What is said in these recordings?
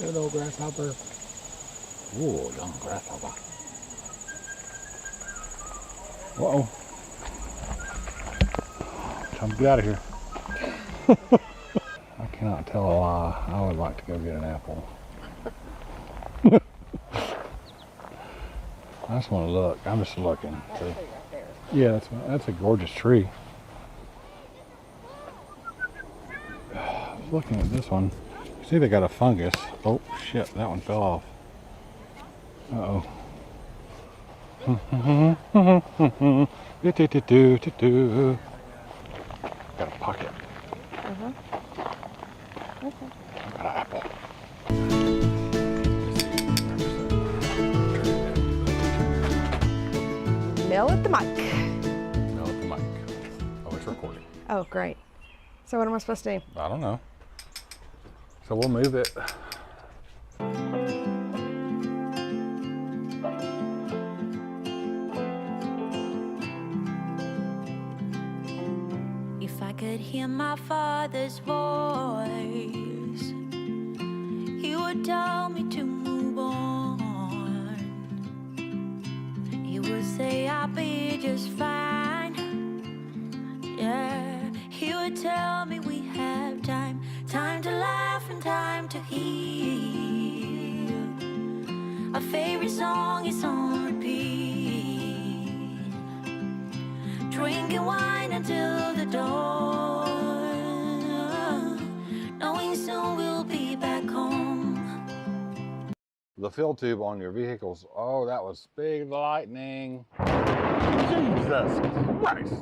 Good old grasshopper. Ooh, young grasshopper. Uh-oh. Time to get out of here. I cannot tell a lie. I would like to go get an apple. I just want to look. I'm just looking. So, Right there. yeah, that's a gorgeous tree. I was looking at this one. You see they got a fungus. Oh, shit, that one fell off. Uh-oh. Got a pocket. Okay. I got an apple. Mel at the mic. No, at the mic. Oh, it's recording. Oh, great. So what am I supposed to do? I don't know. So we'll move it. If I could hear my father's voice, he would tell me to move on. He would say I'll be just fine. Yeah, he would tell me we have time, time to laugh and time to heal. Our favorite song is on repeat, drinking wine until the dawn, knowing soon we'll be back home. The fill tube on your vehicles. Oh, that was big lightning. Jesus Christ.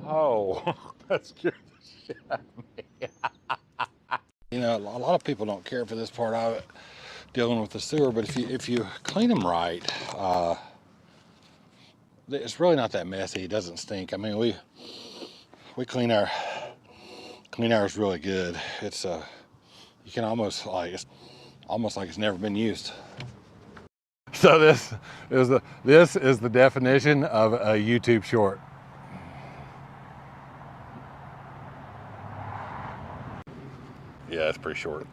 Oh, that scared the shit out of me. You know, a lot of people don't care for this part of it, dealing with the sewer, but if you clean them right, it's really not that messy. It doesn't stink. I mean, we clean ours really good. It's you can almost like it's never been used. So this is the definition of a YouTube short. Yeah, it's pretty short.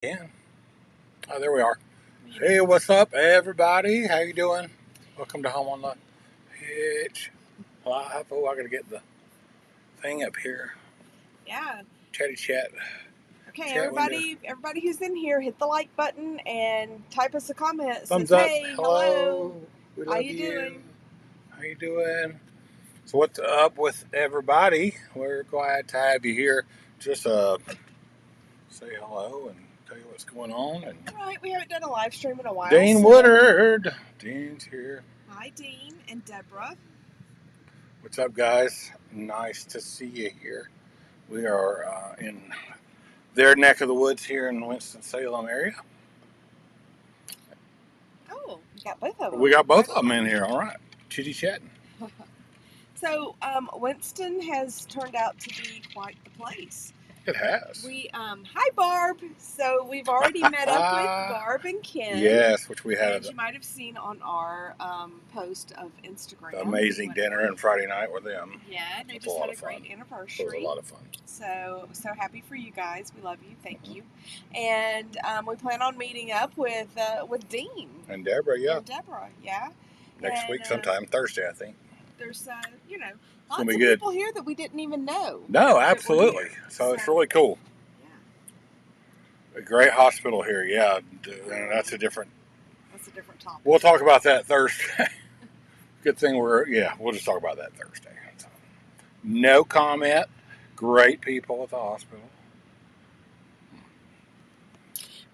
Yeah. Oh, there we are. Hey, what's up, everybody? How you doing? Welcome to Home on the Hitch Live. Oh, I gotta get the thing up here. Yeah. Chatty chat. Okay, Chat everybody who's in here, hit the like button and type us a comment. Thumbs Says, up. hey, Hello. We love How you doing? How you doing? So what's up with everybody? We're glad to have you here. Just say hello and tell you what's going on. And All right, we haven't done a live stream in a while. Dean so- Woodard. Dean's here. Hi, Dean and Deborah. What's up, guys? Nice to see you here. We are in their neck of the woods here in Winston-Salem area. Oh, we got both of them. We got both of them in here. All right. Chitty chatting. So, Winston has turned out to be quite the place. It has. Hi, Barb. So we've already met up with Barb and Ken. Yes, which we had And you might have seen on our post of Instagram. an amazing dinner and Friday night with them. Yeah, they It was just a had lot a of great fun. anniversary. It was a lot of fun. So happy for you guys. We love you. Thank you. And we plan on meeting up with Dean. And Deborah, yeah. And Deborah, yeah. Next week sometime, Thursday, I think. There's, It's lots gonna of be good. people here that we didn't even know. No, that were absolutely. here. So it's really cool. Yeah. A great hospital here, yeah. And that's a different topic. We'll talk about that Thursday. Good thing we'll just talk about that Thursday. So, no comment. Great people at the hospital.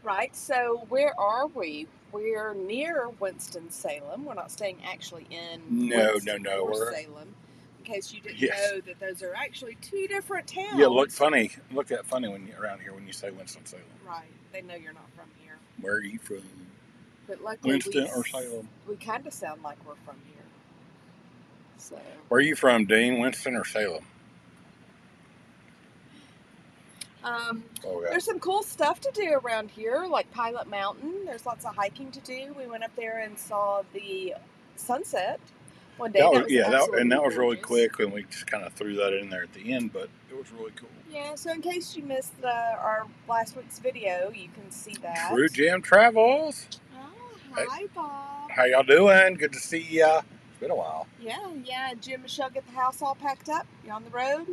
Right, so where are we? We're near Winston-Salem. We're not staying actually in Winston or Salem. In case you didn't know that those are actually two different towns. Yeah, look funny when you're around here when you say Winston-Salem. Right, they know you're not from here. Where are you from? But luckily Winston or Salem? We kind of sound like we're from here. So. Where are you from, Dean? Winston or Salem? There's some cool stuff to do around here, like Pilot Mountain. There's lots of hiking to do. We went up there and saw the sunset one day. That was really quick, and we just kind of threw that in there at the end, but it was really cool. Yeah, so in case you missed our last week's video, you can see that. True Jam Travels. Oh, hi, Bob. How y'all doing? Good to see ya. It's been a while. Yeah. Jim and Michelle get the house all packed up. You on the road?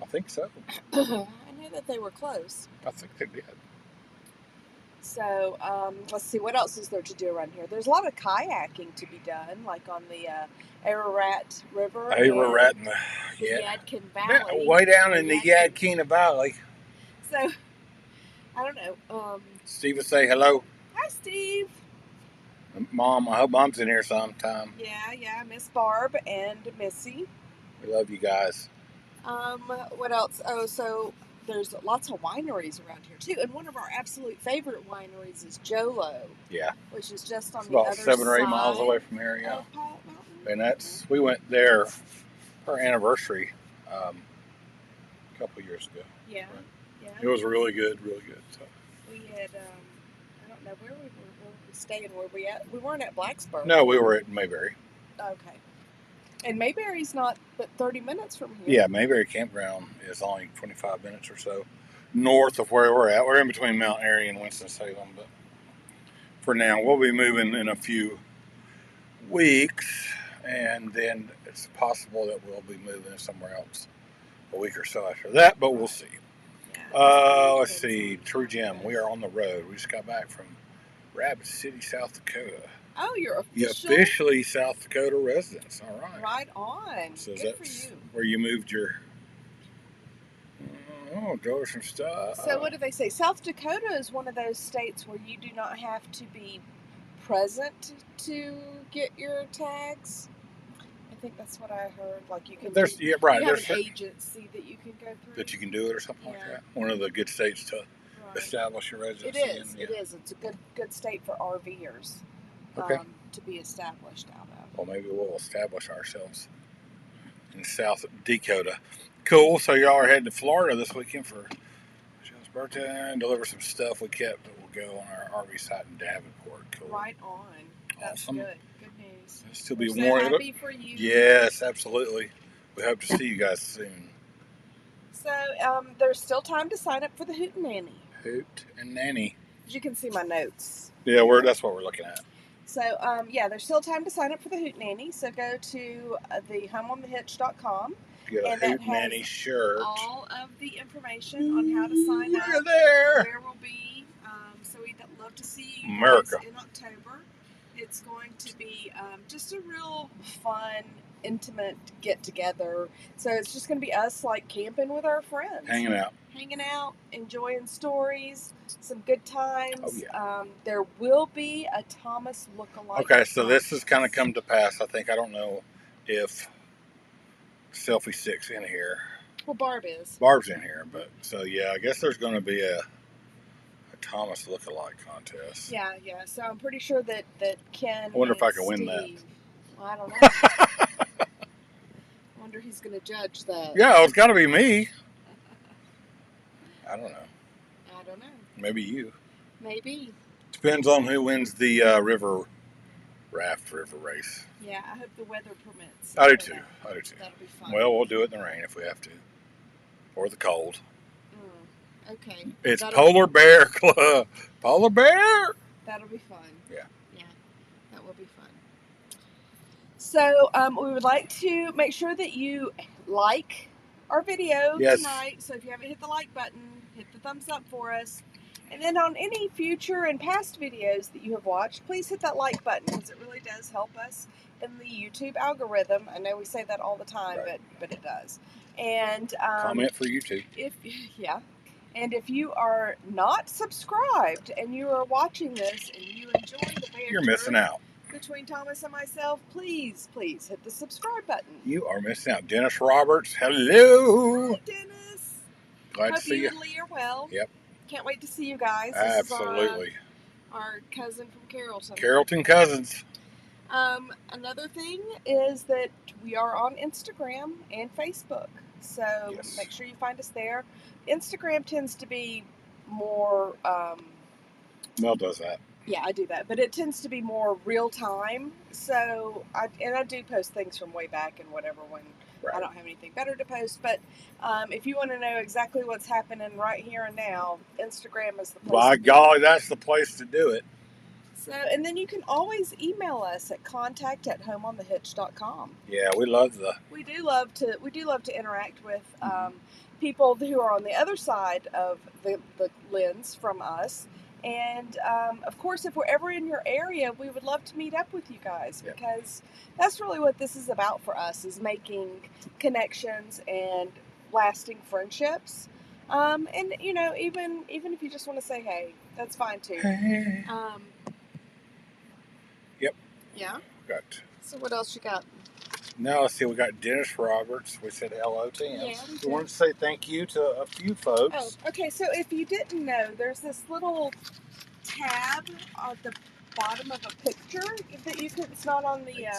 I think so. I knew that they were close. I think they did. So, let's see, what else is there to do around here? There's a lot of kayaking to be done, like on the Ararat River. Ararat and the Yadkin Valley. Way down in the Yadkin Valley. So, I don't know. Steve will say hello. Hi, Steve. Mom, I hope Mom's in here sometime. Yeah, Miss Barb and Missy. We love you guys. What else? Oh, so there's lots of wineries around here too, and one of our absolute favorite wineries is Jolo. Yeah. Which is just on it's the about other 7 or 8 side miles away from here, yeah. of Pilot Mountain. And we went there for our anniversary a couple of years ago. Yeah. It was really good. So. We had, I don't know where we staying. Where we at? We weren't at Blacksburg. No, we were at Mayberry. Okay. And Mayberry's not but 30 minutes from here. Yeah, Mayberry Campground is only 25 minutes or so north of where we're at. We're in between Mount Airy and Winston-Salem, but for now, we'll be moving in a few weeks, and then it's possible that we'll be moving somewhere else a week or so after that, but we'll see. Let's see. True Jim, we are on the road. We just got back from Rapid City, South Dakota. Oh, you're officially South Dakota residents. All right. Right on. So good for you. Where you moved your... drove some stuff. So what do they say? South Dakota is one of those states where you do not have to be present to get your tags. I think that's what I heard. Like you can. You have an agency that you can go through. That you can do it or something like that. One of the good states to establish your residency. It is. It's a good state for RVers. Okay. To be established out of. Well, maybe we'll establish ourselves in South Dakota. Cool. So y'all are heading to Florida this weekend for Michelle's birthday and deliver some stuff we kept that will go on our RV site in Davenport. Cool. Right on. That's awesome. Good. Good news. It'll still be more. Happy for you. Yes, absolutely. We hope to see you guys soon. So there's still time to sign up for the Hootenanny. Hootenanny. As you can see my notes. Yeah, that's what we're looking at. So, there's still time to sign up for the Hootenanny. So go to the homeonthehitch.com. Get a Hootenanny shirt. All of the information on how to sign up. We're there. Where we'll be. So we'd love to see you America guys in October. It's going to be just a real fun, intimate get-together. So it's just going to be us, like, camping with our friends. Hanging out, enjoying stories, some good times. Oh, yeah. There will be a Thomas lookalike. Okay, so this has kind of come to pass, I think. I don't know if Selfie Stick's in here. Well, Barb is. Barb's in here, but so yeah, I guess there's going to be a Thomas lookalike contest. Yeah. So I'm pretty sure that Ken. I wonder if I can win that. Well, I don't know. I wonder who's going to judge that. Yeah, it's got to be me. I don't know. Maybe you. Maybe. Depends on who wins the river race. Yeah, I hope the weather permits. I do too. That'll be fun. Well, we'll do it in the rain if we have to. Or the cold. Okay. It's Polar Bear Club. Polar Bear! That'll be fun. Yeah. That will be fun. So, we would like to make sure that you like our video tonight. So if you haven't hit the like button, hit the thumbs up for us. And then on any future and past videos that you have watched, please hit that like button because it really does help us in the YouTube algorithm. I know we say that all the time, but it does. And comment for YouTube. And if you are not subscribed and you are watching this and you enjoy the banter, you're missing out. Between Thomas and myself, please hit the subscribe button. You are missing out. Dennis Roberts, hello. Hi, Dennis. Glad to see you. Hope you and Lee are well. Yep. Can't wait to see you guys. Absolutely. This is our cousin from Carrollton. Carrollton cousins. Another thing is that we are on Instagram and Facebook. So make sure you find us there. Instagram tends to be more... Mel does that. Yeah, I do that, but it tends to be more real time. So, I do post things from way back and whatever when I don't have anything better to post. But if you want to know exactly what's happening right here and now, Instagram is the place. By golly, that's the place to do it. So, and then you can always email us at contact@homeonthehitch.com. Yeah, we love We do love to interact with people who are on the other side of the lens from us. And, of course, if we're ever in your area, we would love to meet up with you guys because that's really what this is about for us, is making connections and lasting friendships. And, you know, even if you just want to say, hey, that's fine too. Yep. Yeah? Got. So what else you got? Now, let's see, we got Dennis Roberts. We said hello to him. Yeah, we wanted to say thank you to a few folks. Oh, okay. So if you didn't know, there's this little tab at the bottom of a picture that you can. It's not on the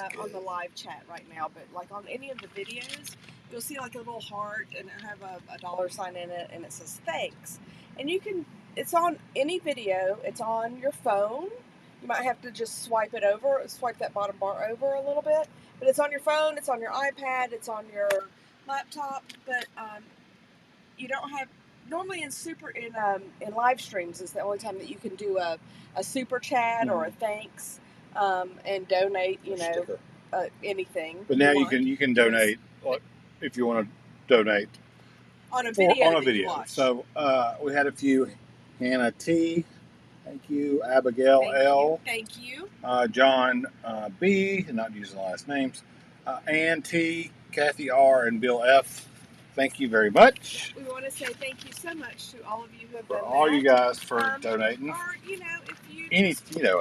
live chat right now, but like on any of the videos, you'll see like a little heart and it have a dollar sign in it, and it says thanks. And you can. It's on any video. It's on your phone. You might have to just swipe that bottom bar over a little bit. But it's on your phone, it's on your iPad, it's on your laptop. But you don't have normally in live streams is the only time that you can do a super chat or a thanks and donate. You know, anything. But now you can donate if you want to donate on a video. On a video. So we had a few. Hannah T. Thank you. Abigail L. Thank you. John B. Not using last names. Ann T. Kathy R. and Bill F. Thank you very much. We want to say thank you so much to all of you who have done that. All you guys for donating. Or, you know, if you... a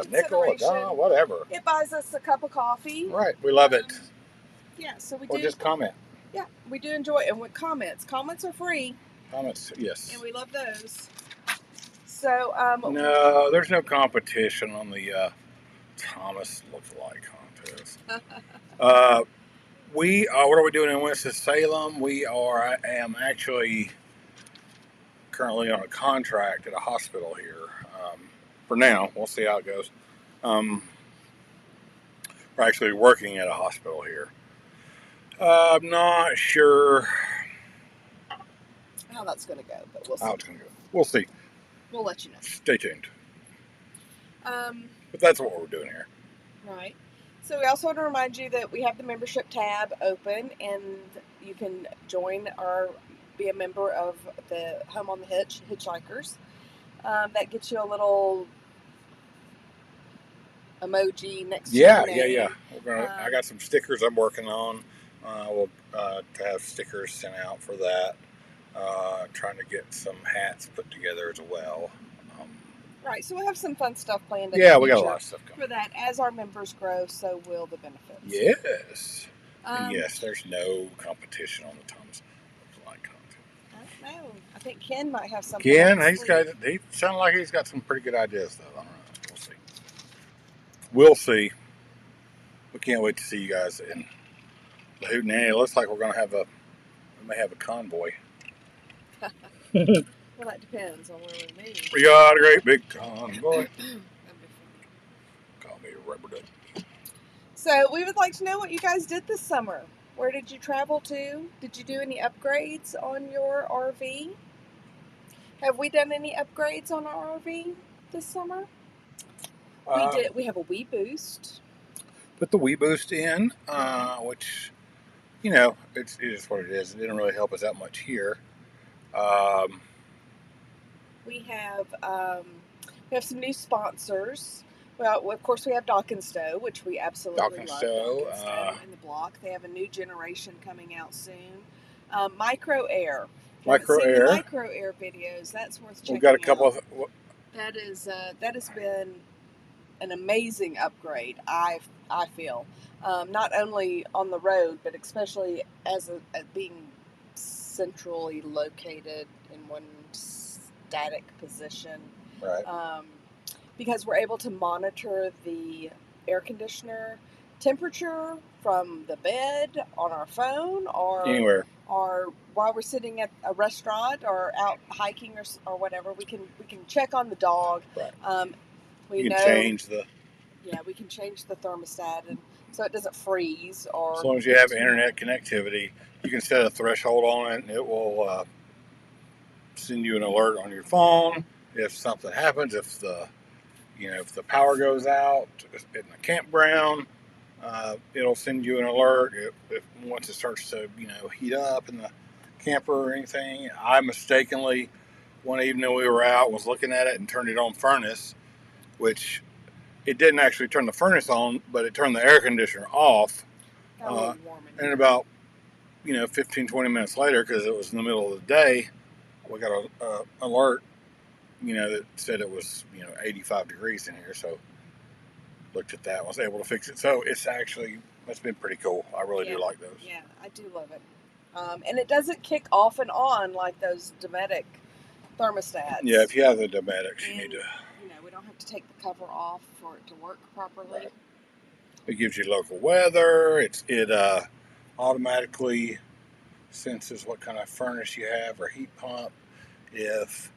nickel, a dollar, whatever. It buys us a cup of coffee. Right. We love it. Yeah, so we do... Or just comment. Yeah, we do enjoy it. And with comments are free. Comments, yes. And we love those. So, no, there's no competition on the Thomas lookalike contest. What are we doing in Winston-Salem? I am actually currently on a contract at a hospital here. For now, we'll see how it goes. We're actually working at a hospital here. I'm not sure how that's going to go, but we'll see. How it's going to go. We'll see. We'll let you know. Stay tuned. But that's what we're doing here. Right. So we also want to remind you that we have the membership tab open, and you can be a member of the Home on the Hitch Hitchhikers. That gets you a little emoji next to your name. Yeah. I got some stickers I'm working on. We'll to have stickers sent out for that. Trying to get some hats put together as well. Right, so we'll have some fun stuff planned. We got a lot of stuff coming. For that, as our members grow, so will the benefits. Yes. Yes, there's no competition on the Thomas lookalike contest. I don't know. I think Ken might have something. Ken, he sounds like he's got some pretty good ideas, though. I don't know. We'll see. We can't wait to see you guys in the Hootenanny. It looks like we may have a convoy. Well, that depends on where we meet. We got a great big convoy. Call me a rubber duck. So we would like to know what you guys did this summer. Where did you travel to? Did you do any upgrades on your RV? Have we done any upgrades on our RV this summer? We did. We have a Wii Boost. Put the Wii Boost in, which, it is what it is. It didn't really help us that much here. We have some new sponsors. Well, of course, we have Dock and Stow, which we absolutely love. Dock and Stow in the block. They have a new generation coming out soon. Micro Air. Micro Air videos. That's worth checking out. We've got a couple of. That has been an amazing upgrade. I feel not only on the road, but especially as being centrally located in one static position. Right. Because we're able to monitor the air conditioner temperature from the bed, on our phone, or or while we're sitting at a restaurant or out hiking or whatever, we can check on the dog. Right. We you can know, change the. Yeah, we can change the thermostat, and so it doesn't freeze. Or as long as you have internet connectivity, you can set a threshold on it, and it will send you an alert on your phone if something happens. If the power goes out in the campground, it'll send you an alert if once it starts to heat up in the camper or anything. I mistakenly one evening we were out was looking at it and turned it on furnace, which it didn't actually turn the furnace on, but it turned the air conditioner off. And about 15-20 minutes later, because it was in the middle of the day, we got an alert that said it was 85 degrees in here. So looked at that and was able to fix it. So it's been pretty cool. I really do like those. Yeah, I do love it. And it doesn't kick off and on like those Dometic thermostats. Yeah, if you have the Dometics, you need to. We don't have to take the cover off for it to work properly. Right. It gives you local weather. It automatically senses what kind of furnace you have or heat pump. If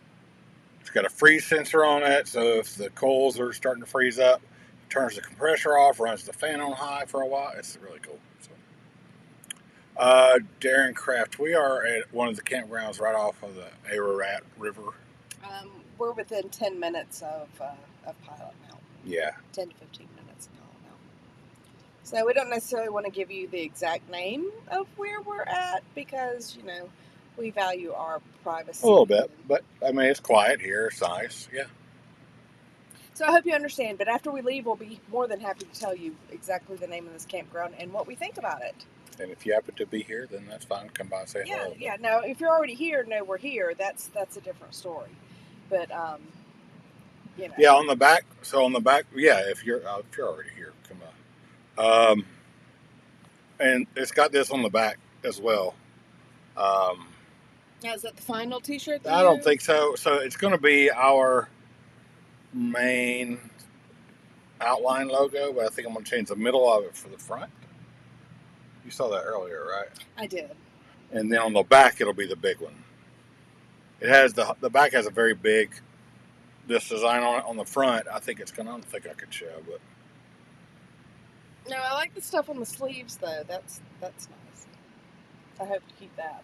it's got a freeze sensor on it, so if the coals are starting to freeze up, it turns the compressor off, runs the fan on high for a while. It's really cool. So, Darren Craft, we are at one of the campgrounds right off of the Ararat River. We're within 10 minutes of Pilot Mountain. Yeah. 10 to 15 minutes of Pilot Mountain. So we don't necessarily want to give you the exact name of where we're at because, we value our privacy. A little bit, but I mean, it's quiet here. It's nice. Yeah. So I hope you understand, but after we leave, we'll be more than happy to tell you exactly the name of this campground and what we think about it. And if you happen to be here, then that's fine. Come by and say hello. Yeah. No, if you're already here, know we're here. That's a different story. But Yeah, on the back. So on the back, yeah. If you're already here, come on. And it's got this on the back as well. Is that the final T-shirt? I don't think so. So it's going to be our main outline logo, but I think I'm going to change the middle of it for the front. You saw that earlier, right? I did. And then on the back, it'll be the big one. It has the back has a very big this design on it. On the front, I think I don't think I could show, but no, I like the stuff on the sleeves though. That's nice. I hope to keep that.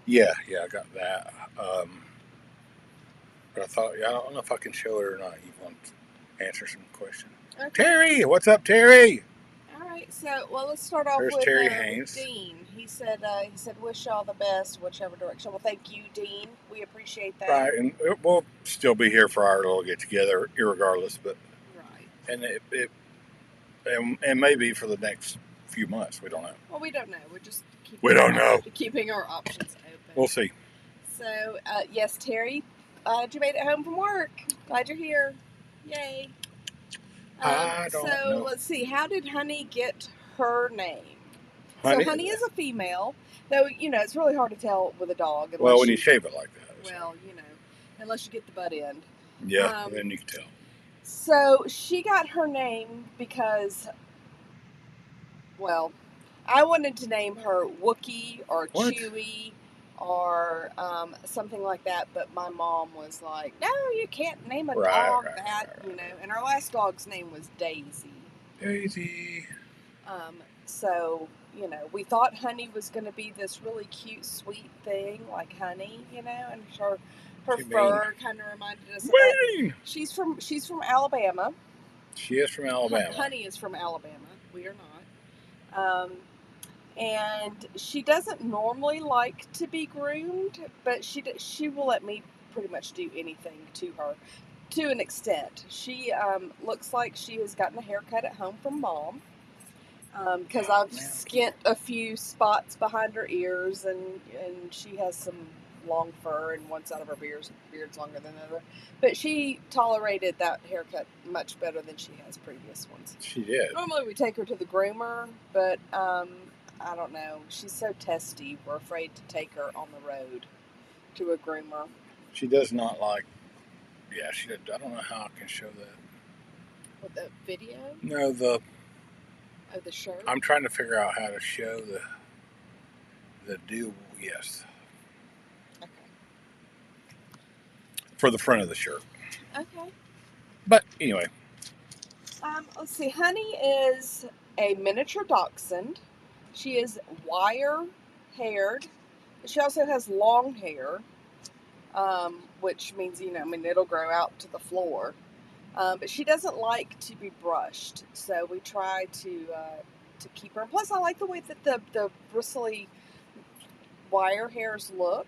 Yeah, I got that. But I thought, I don't know if I can show it or not. You want to answer some questions? Okay. Terry, what's up, Terry? All right, so let's start off with Terry Haynes. Dean. He said, wish y'all the best, whichever direction. Well, thank you, Dean. We appreciate that. Right, and we'll still be here for our little get together, irregardless. But right, and and maybe for the next few months, we don't know. Well, we don't know. We're just keeping our options open. We'll see. So, yes, Terry, glad you made it home from work. Glad you're here. Yay. I don't know. Let's see. How did Honey get her name? Honey? So Honey is a female, though, it's really hard to tell with a dog. Well, when you shave it like that. Well, unless you get the butt end. Yeah, then you can tell. So she got her name because, I wanted to name her Wookie or Chewy or something like that, but my mom was like, no, you can't name a dog that. And our last dog's name was Daisy. So, we thought Honey was going to be this really cute, sweet thing like Honey, and her fur kind of reminded us of that. She's from Alabama. She is from Alabama. Honey is from Alabama. We are not. And she doesn't normally like to be groomed, but she will let me pretty much do anything to her, to an extent. She looks like she has gotten a haircut at home from Mom, because I've skint a few spots behind her ears, and she has some long fur, and one side of her beard's longer than the other. But she tolerated that haircut much better than she has previous ones. She did. Normally we take her to the groomer, but I don't know. She's so testy. We're afraid to take her on the road to a groomer. She does not like. Yeah, she did. I don't know how I can show that. What, the video? No, the shirt. I'm trying to figure out how to show Yes. Okay. For the front of the shirt. Okay. But anyway. Let's see. Honey is a miniature dachshund. She is wire-haired. She also has long hair, which means, it'll grow out to the floor. But she doesn't like to be brushed, so we try to keep her. And plus, I like the way that the bristly wire hairs look.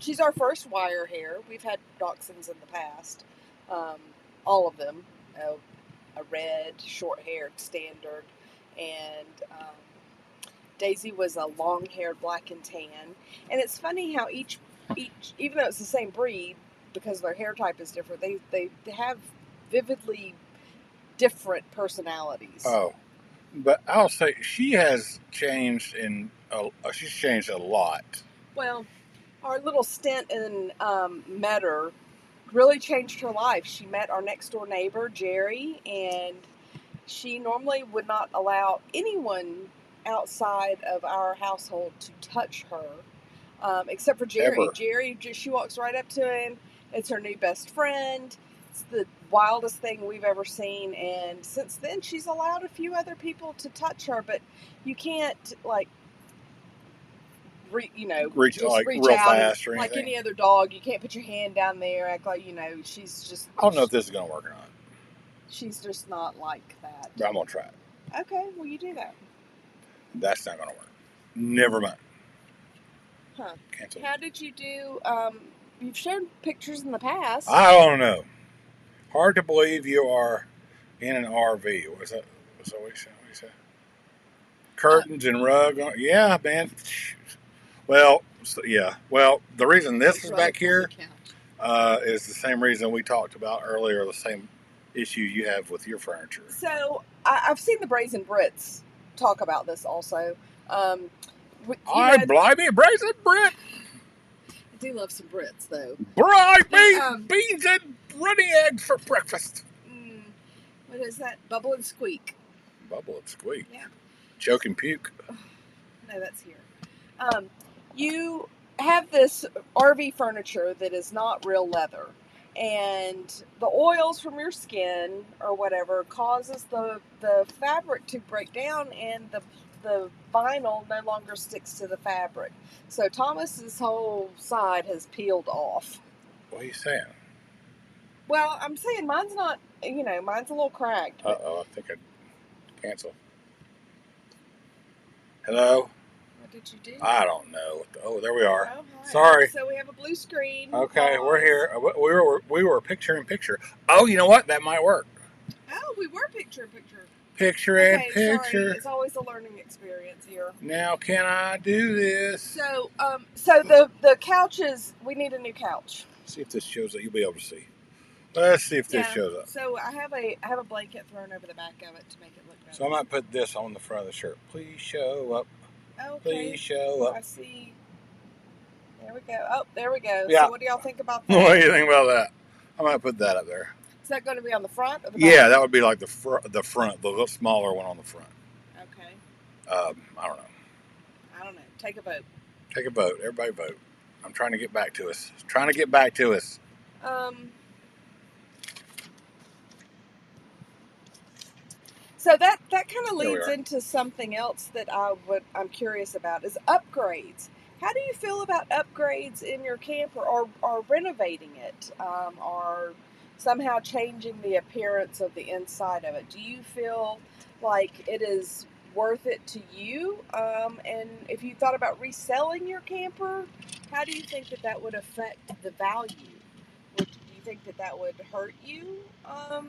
She's our first wire hair. We've had dachshunds in the past, all of them. A red, short-haired standard, and Daisy was a long-haired black and tan. And it's funny how each, even though it's the same breed, because their hair type is different, they have vividly different personalities. Oh, but I'll say she has changed she's changed a lot. Well, our little stint in Metter really changed her life. She met our next door neighbor, Jerry, and she normally would not allow anyone outside of our household to touch her, except for Jerry. Ever. Jerry, she walks right up to him. It's her new best friend. It's the wildest thing we've ever seen. And since then, she's allowed a few other people to touch her, but you can't, reach real out fast or anything. like any other dog. You can't put your hand down there, act like, she's just... I don't know if this is going to work or not. She's just not like that. But I'm going to try it. Okay, well, you do that. That's not going to work. Never mind. Huh. Cancel. How did you do? You've shown pictures in the past. I don't know. Hard to believe you are in an RV. What is that? What's that what you said? Curtains and rug. Yeah, man. Well, yeah. Well, the reason this is back here is the same reason we talked about earlier, the same issue you have with your furniture. So, I've seen the Brazen Brits talk about this also. Blimey, Brazen Brit! I do love some Brits, though. Beans and runny eggs for breakfast. What is that? Bubble and Squeak. Bubble and Squeak? Yeah. Choke and puke. No, that's here. You have this RV furniture that is not real leather, and the oils from your skin or whatever causes the fabric to break down, and the vinyl no longer sticks to the fabric. So Thomas's whole side has peeled off. What are you saying? Well, I'm saying mine's not, mine's a little cracked. Uh-oh, I think I'd cancel. Hello? What did you do? I don't know. Oh, there we are. Oh, hi. Sorry. So we have a blue screen. Okay, we're here. We were picture in picture. Oh, you know what? That might work. Oh, we were picture in picture. Picture in picture. Sorry. It's always a learning experience here. Now, can I do this? So, the couches, we need a new couch. See if this shows up. You'll be able to see. Let's see if this shows up. So I have a blanket thrown over the back of it to make it look better. So I might put this on the front of the shirt. Please show up. Okay. Please show up. I see. There we go. Oh, there we go. Yeah. So what do y'all think about that? What do you think about that? I might put that up there. Is that going to be on the front or the back? Yeah, that would be like the front, the little smaller one on the front. Okay. I don't know. Take a vote. Take a vote. Everybody vote. I'm trying to get back to us. So that kind of leads into something else that I'm curious about is upgrades. How do you feel about upgrades in your camper, or renovating it, or somehow changing the appearance of the inside of it? Do you feel like it is worth it to you? And if you thought about reselling your camper, how do you think that would affect the value? Do you think that would hurt you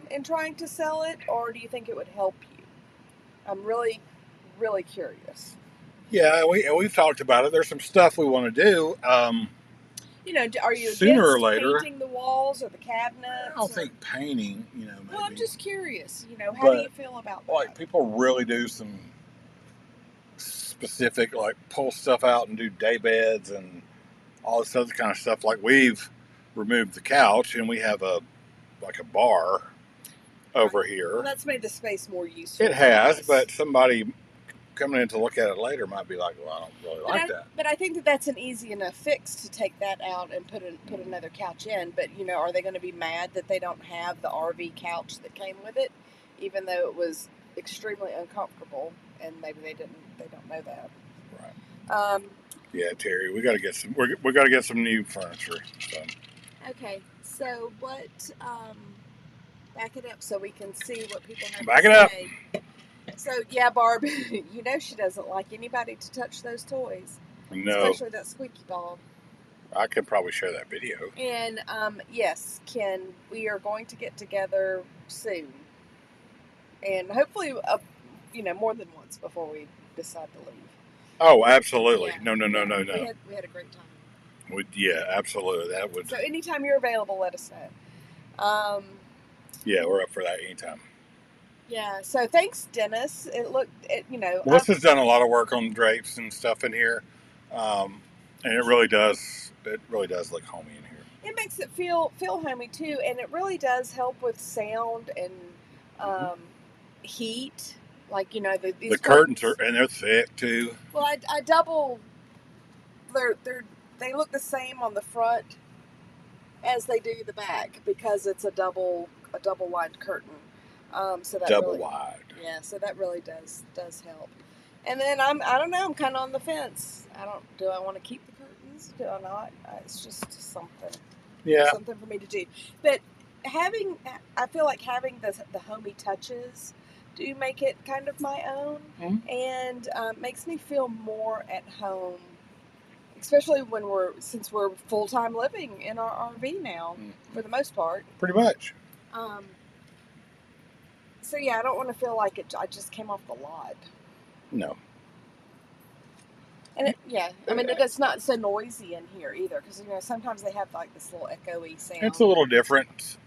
in trying to sell it, or do you think it would help you? I'm really, really curious. Yeah, we've talked about it. There's some stuff we want to do. Are you sooner or later painting the walls or the cabinets? I don't think painting, maybe. Well, I'm just curious, how do you feel about that? Like, people really do some specific, like, pull stuff out and do day beds and all this other kind of stuff. Like, we've removed the couch and we have a bar over here. Well, that's made the space more useful. It has, but somebody coming in to look at it later might be like, well, I don't really like that. But I think that's an easy enough fix to take that out and put another couch in. But are they going to be mad that they don't have the RV couch that came with it, even though it was extremely uncomfortable, and maybe they don't know that. Right. Yeah, Terry, we got to get some. We got to get some new furniture. So. Okay, so what? Back it up so we can see what people have Back to it say. So yeah, Barb, she doesn't like anybody to touch those toys. No. Especially that squeaky dog. I can probably share that video. And yes, Ken, we are going to get together soon, and hopefully, more than once before we decide to leave. Oh, absolutely! Yeah. No. We had a great time. Yeah, absolutely. That would. So anytime you're available, let us know. Yeah, we're up for that anytime. Yeah. So thanks, Dennis. Melissa's done a lot of work on drapes and stuff in here, and it really does. It really does look homey in here. It makes it feel homey too, and it really does help with sound and heat. Like these the curtains are, and they're thick too. Well, I double. They look the same on the front as they do the back because it's a double wide curtain. So that double really, wide. Yeah, so that really does help. And then I don't know. I'm kind of on the fence. Do I want to keep the curtains? Do I not? It's just something. Yeah. Something for me to do. But I feel like having the homey touches do make it kind of my own, and makes me feel more at home, especially since we're full-time living in our RV now, for the most part. Pretty much. So yeah, I don't want to feel like I just came off the lot. No. And it's not so noisy in here either, because sometimes they have like this little echoey sound. It's a little different.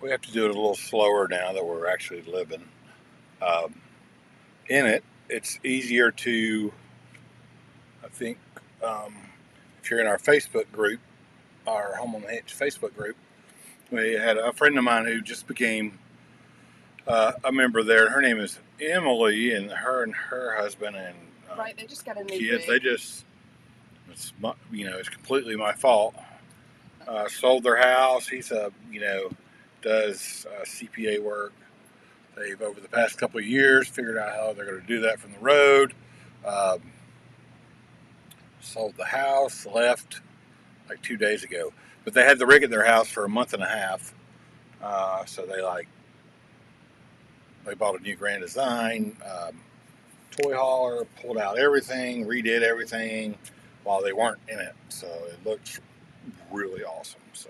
We have to do it a little slower now that we're actually living in it. It's easier to, I think, if you're in our Facebook group, our Home on the Hitch Facebook group, we had a friend of mine who just became a member there. Her name is Emily, and her husband and right, they just got a new kids. rig. It's completely my fault. Sold their house. He's does CPA work. They've, over the past couple of years, figured out how they're going to do that from the road. Sold the house, left like 2 days ago. But they had the rig at their house for a month and a half. So they bought a new Grand Design toy hauler, pulled out everything, redid everything while they weren't in it. So it looks really awesome. So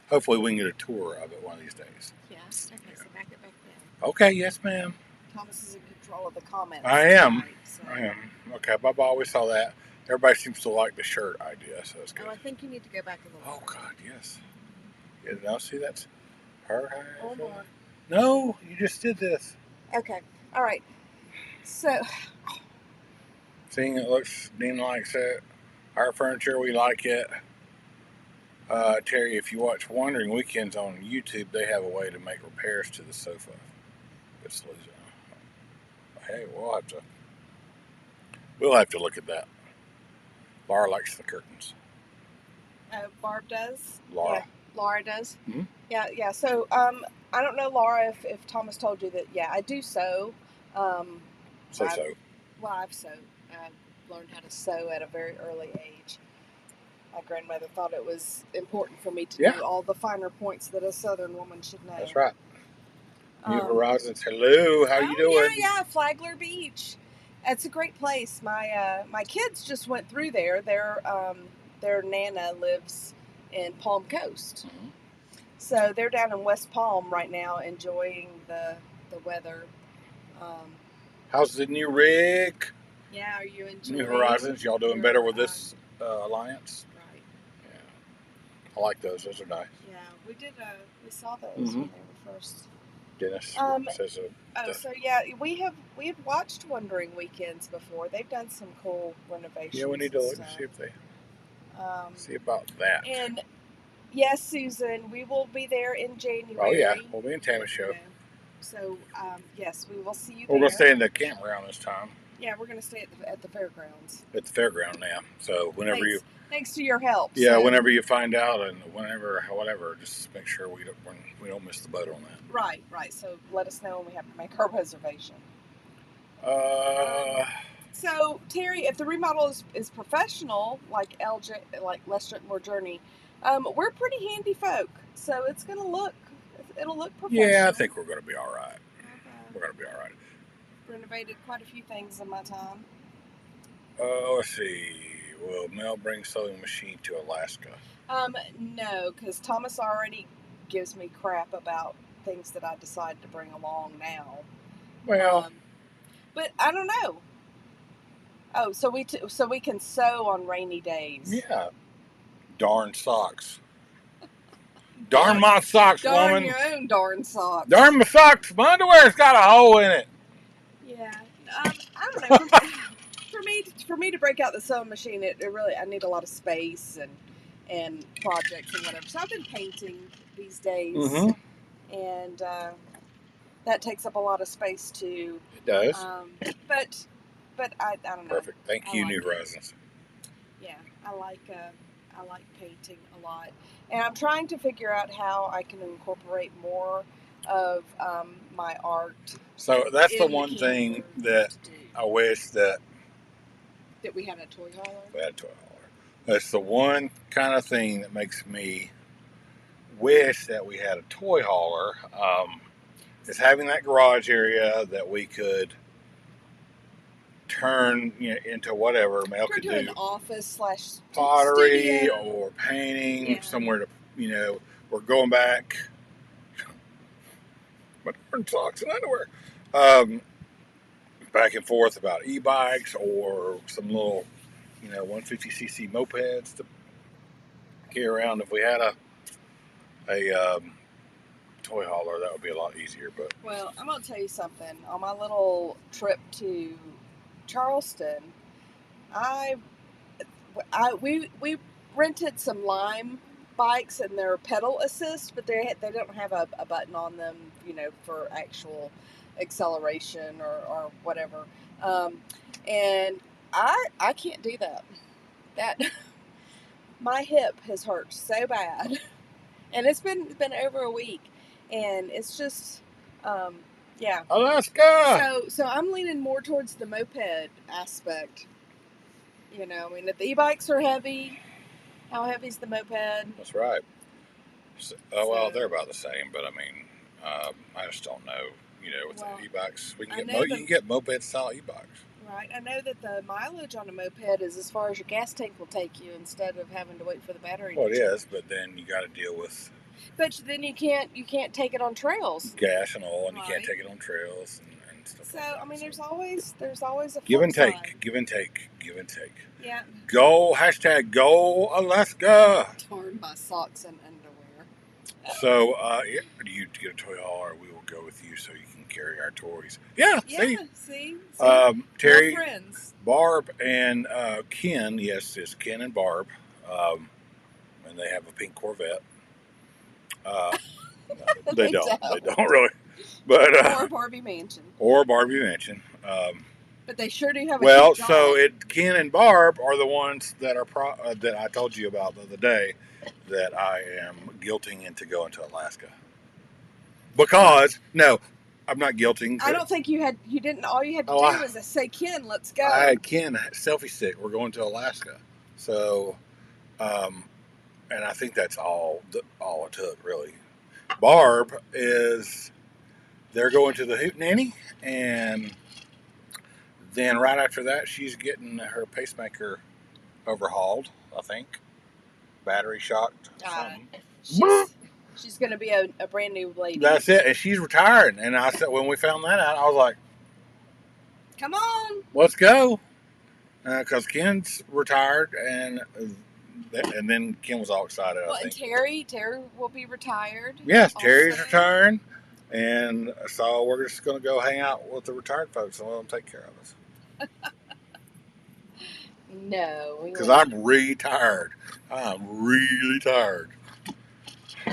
hopefully we can get a tour of it one of these days. Yes. Okay, so back it back then. Okay, yes, ma'am. Thomas is in control of the comments. I am. Tonight, so. I am. Okay, Bubba always saw that. Everybody seems to like the shirt idea, so it's good. Oh, I think you need to go back a little. Oh, God, yes. Yeah, now see, that's her. Hold on. No, you just did this. Okay. All right. So. Seeing it looks Dean likes it. Our furniture, we like it. Terry, if you watch Wandering Weekends on YouTube, they have a way to make repairs to the sofa. It's losing. Hey, we'll have to look at that. Laura likes the curtains. Barb does. Laura. Yeah, Laura does. Mm-hmm. Yeah. So I don't know, Laura, if Thomas told you that. Yeah, I do sew. Sew. Well, I've sewed. I learned how to sew at a very early age. My grandmother thought it was important for me to know all the finer points that a Southern woman should know. That's right. New Horizons. Hello, how you doing? Yeah, Flagler Beach. It's a great place. My kids just went through there. Their nana lives in Palm Coast, so they're down in West Palm right now, enjoying the weather. How's the new rig? Yeah, are you enjoying New Horizons? Y'all doing better with this alliance? Right. Yeah, I like those. Those are nice. Yeah, we did. We saw those when they were first. Dennis says so. So yeah, we have watched Wandering Weekends before. They've done some cool renovations. Yeah, we need to look and see if they see about that. And yes, Susan, we will be there in January. Oh yeah, we'll be in Tama's show. So yes, we will see you. We're going to stay in the campground this time. Yeah, we're going to stay at the fairgrounds. At the fairground now. So whenever thanks to your help. Yeah, so, whenever you find out and whatever, just make sure we don't miss the boat on that. Right. So let us know when we have to make our reservation. So Terry, if the remodel is professional, like Less Drink More Journey, we're pretty handy folk. So it'll look professional. Yeah, I think we're going to be all right. We're going to be all right. Renovated quite a few things in my time. Let's see. Will Mel bring sewing machine to Alaska? No, because Thomas already gives me crap about things that I decide to bring along now. Well, but I don't know. Oh, so we can sew on rainy days. Yeah. Darn socks. Darn my socks, darn woman. Darn your own darn socks. Darn my socks. My underwear's got a hole in it. Yeah. I don't know. For me to break out the sewing machine, it really, I need a lot of space and projects and whatever. So I've been painting these days. Mm-hmm. And that takes up a lot of space too. It does. But I don't know. Perfect. Thank you, New Horizons. Yeah, I like painting a lot, and I'm trying to figure out how I can incorporate more of my art. So that's the one thing that I wish that we had a toy hauler. We had a toy hauler. That's the one kind of thing that makes me wish that we had a toy hauler. Is having that garage area that we could turn into whatever Mel could do. An office / pottery studio. Or painting somewhere to, we're going back. My darn socks and underwear. Back and forth about e-bikes or some little, 150cc mopeds to carry around. If we had a toy hauler, that would be a lot easier. But well, I'm gonna tell you something. On my little trip to Charleston, we rented some Lime bikes, and they're pedal assist, but they don't have a button on them, for actual acceleration or whatever. And I can't do that. That my hip has hurt so bad, and it's been over a week, and it's just yeah. Alaska. So I'm leaning more towards the moped aspect. If the e-bikes are heavy, how heavy is the moped? That's right. Well, they're about the same, but I just don't know. With the e-bikes, you can get moped style e-bikes. Right. I know that the mileage on a moped is as far as your gas tank will take you, instead of having to wait for the battery. Well, it is, but then you got to deal with. But then you can't take it on trails. Gas and oil, and you can't take it on trails and stuff. So like that. There's always a give and take, side. give and take. Yeah. Go Alaska. Darn my socks and underwear. So, you get a toy hauler, we will go with you so you can carry our toys. Yeah. See. Terry, more friends. Barb, and Ken. Yes, it's Ken and Barb, and they have a pink Corvette. They don't. They don't really. But or Barbie Mansion. But they sure do have a cute dog. Ken and Barb are the ones that are that I told you about the other day that I am guilting into going to Alaska. Because no, I'm not guilting. I don't think you didn't. All you had to do was say, Ken, let's go. I had Ken selfie stick. We're going to Alaska. So, and I think that's all it took really. Barb they're going to the Hootenanny, and then right after that, she's getting her pacemaker overhauled, I think. Battery shocked. She's going to be a brand new lady. That's it. And she's retiring. And I said, when we found that out, I was like, come on. Let's go. Because Ken's retired, and then Ken was all excited. Well, and Terry will be retired. Yes, Terry's retiring. And so we're just going to go hang out with the retired folks and let them take care of us. No. Because I'm retired. I'm really tired.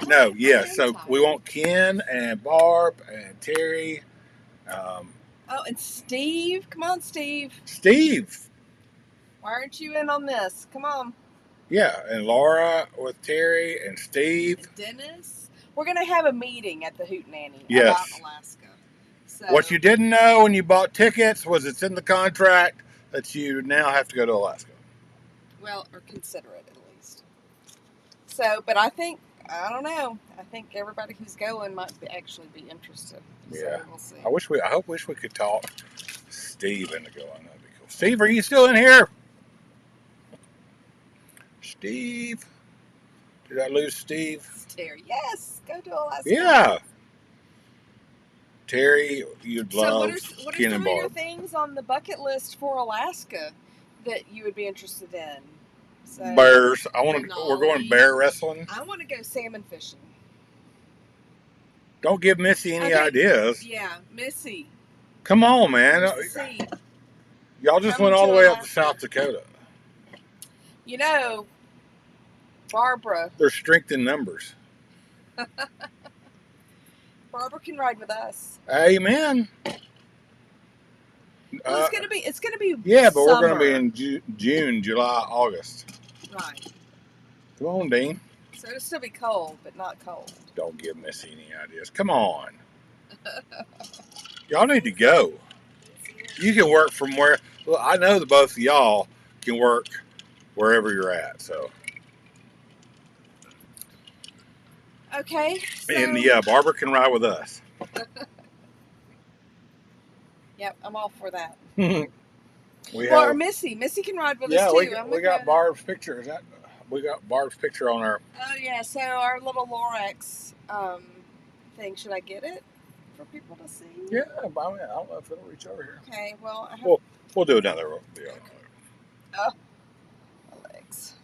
No, yeah. So we want Ken and Barb and Terry. And Steve. Come on, Steve. Steve. Why aren't you in on this? Come on. Yeah, and Laura with Terry and Steve. And Dennis. We're going to have a meeting at the Hootenanny Yes. about Alaska. So, what you didn't know when you bought tickets was it's in the contract that you now have to go to Alaska. Well, or consider it at least. So, but I don't know. I think everybody who's going might actually be interested. Yeah. So we'll see. I wish we could talk Steve into going. That'd be cool. Steve, are you still in here? Steve. Did I lose Steve? Terry. Yes. Go to Alaska. Yeah. Terry, you'd love So what are some of Barb. your things on the bucket list for Alaska that you would be interested in? So, bears. We're going bear wrestling. I want to go salmon fishing. Don't give Missy any ideas. Yeah, Missy. Come on, man. Y'all just went all the way up to South Dakota. You know, Barbara. There's strength in numbers. Barbara can ride with us. Amen. Well, it's gonna be. Yeah, but summer. we're gonna be in June, July, August. Right. Come on, Dean. So it'll still be cold, but not cold. Don't give Missy any ideas. Come on. Y'all need to go. You can work from where. Well, I know that both of y'all can work wherever you're at. So. Okay. So, and yeah, Barbara can ride with us. Yep, I'm all for that. Or Missy. Missy can ride with us too. We got Barb's picture. We got Barb's picture on our. Oh yeah, so our little Lorex thing. Should I get it for people to see? Yeah, I don't know if it'll reach over here. Okay, well, we'll do another video. Okay. Oh, my legs.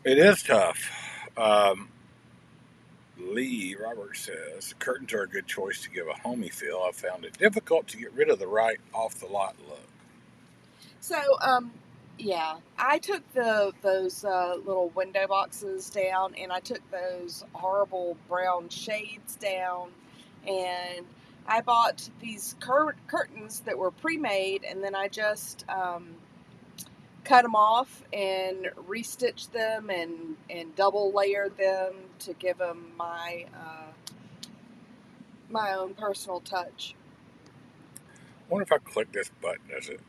It is tough. Lee Roberts says the curtains are a good choice to give a homey feel. I've found it difficult to get rid of the right off the lot look. So, yeah, I took those little window boxes down, and I took those horrible brown shades down, and I bought these curtains that were pre-made, and then I just cut them off and restitched them and double layered them to give them my own personal touch. I wonder if I click this button, does it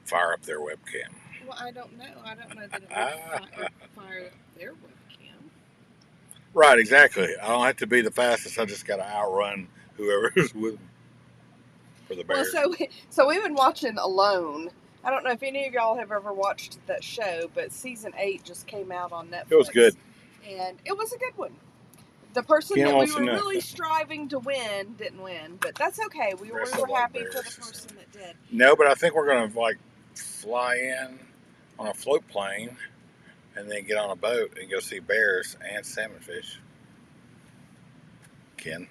fire up their webcam? Well, I don't know. I don't know that it would fire up their webcam. Right, exactly. I don't have to be the fastest. I just got to outrun whoever's with me for the bears. Well, so we've been watching Alone. I don't know if any of y'all have ever watched that show, but season 8 just came out on Netflix. It was good. And it was a good one. The person that we were really striving to win didn't win, but that's okay. We were happy for the person that did. No, but I think we're going to fly in on a float plane and then get on a boat and go see bears and salmon fish. Ken?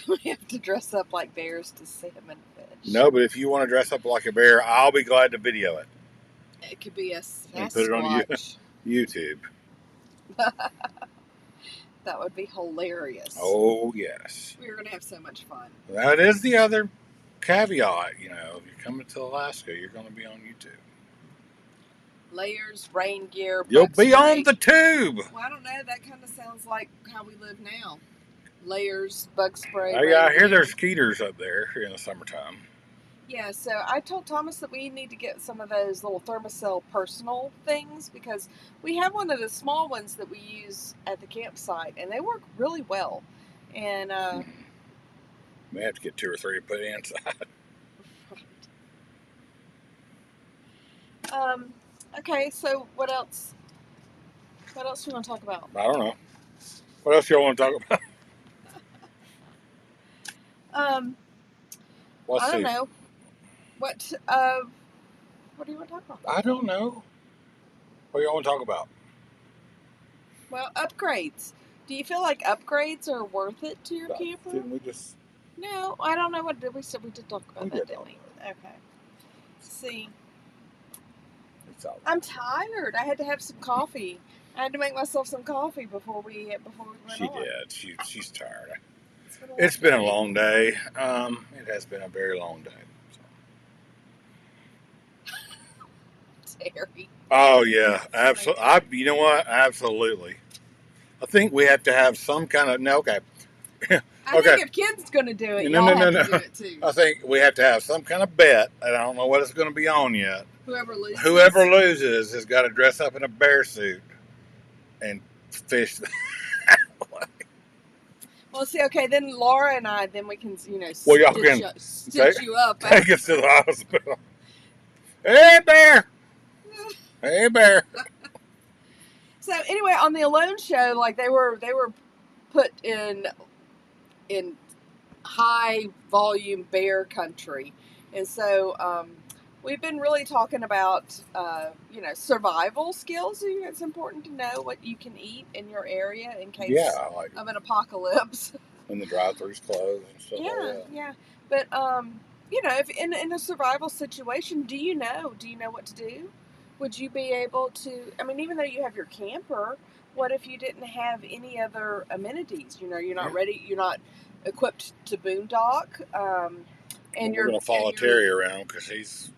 We have to dress up like bears to salmon fish. No, but if you want to dress up like a bear, I'll be glad to video it. It could be a Sasquatch. And put it on YouTube. That would be hilarious. Oh, yes. We're going to have so much fun. That is the other caveat. If you're coming to Alaska, you're going to be on YouTube. Layers, rain gear. You'll be on the tube. Well, I don't know. That kind of sounds like how we live now. Layers, bug spray. I hear there's skeeters up there in the summertime. Yeah, so I told Thomas that we need to get some of those little thermocell personal things because we have one of the small ones that we use at the campsite, and they work really well. And may have to get 2 or 3 to put inside. Right. Okay, so what else? What else do you want to talk about? I don't know. What else y'all want to talk about? I don't know. What do you want to talk about? I don't know. What do y'all want to talk about? Well, upgrades. Do you feel like upgrades are worth it to your camper? Didn't we just... No, I don't know. What did we said? We did talk about that, didn't we? Okay. Let's see. So I'm tired. I had to have some coffee. I had to make myself some coffee before we went on. She did. She's tired. It's been a long day. It has been a very long day. So. Terry. Oh yeah, absolutely. You know what? Absolutely. I think we have to have some kind of okay. I think if Ken's going to do it, y'all have to do it too. I think we have to have some kind of bet, and I don't know what it's going to be on yet. Whoever loses has got to dress up in a bear suit and fish. Well, see, okay, then Laura and I, then we can, stitch you up. Take us to the hospital. Hey, bear! Hey, bear! So anyway, on the Alone show, like they were put in high volume bear country, and so we've been really talking about survival skills. It's important to know what you can eat in your area in case of an apocalypse. When the drive-thru's closed and stuff like that. Yeah. But if in a survival situation, do you know what to do? Would you be able to? I mean, even though you have your camper, what if you didn't have any other amenities? You're not ready. You're not equipped to boondock. And we're going to follow Terry around because he's.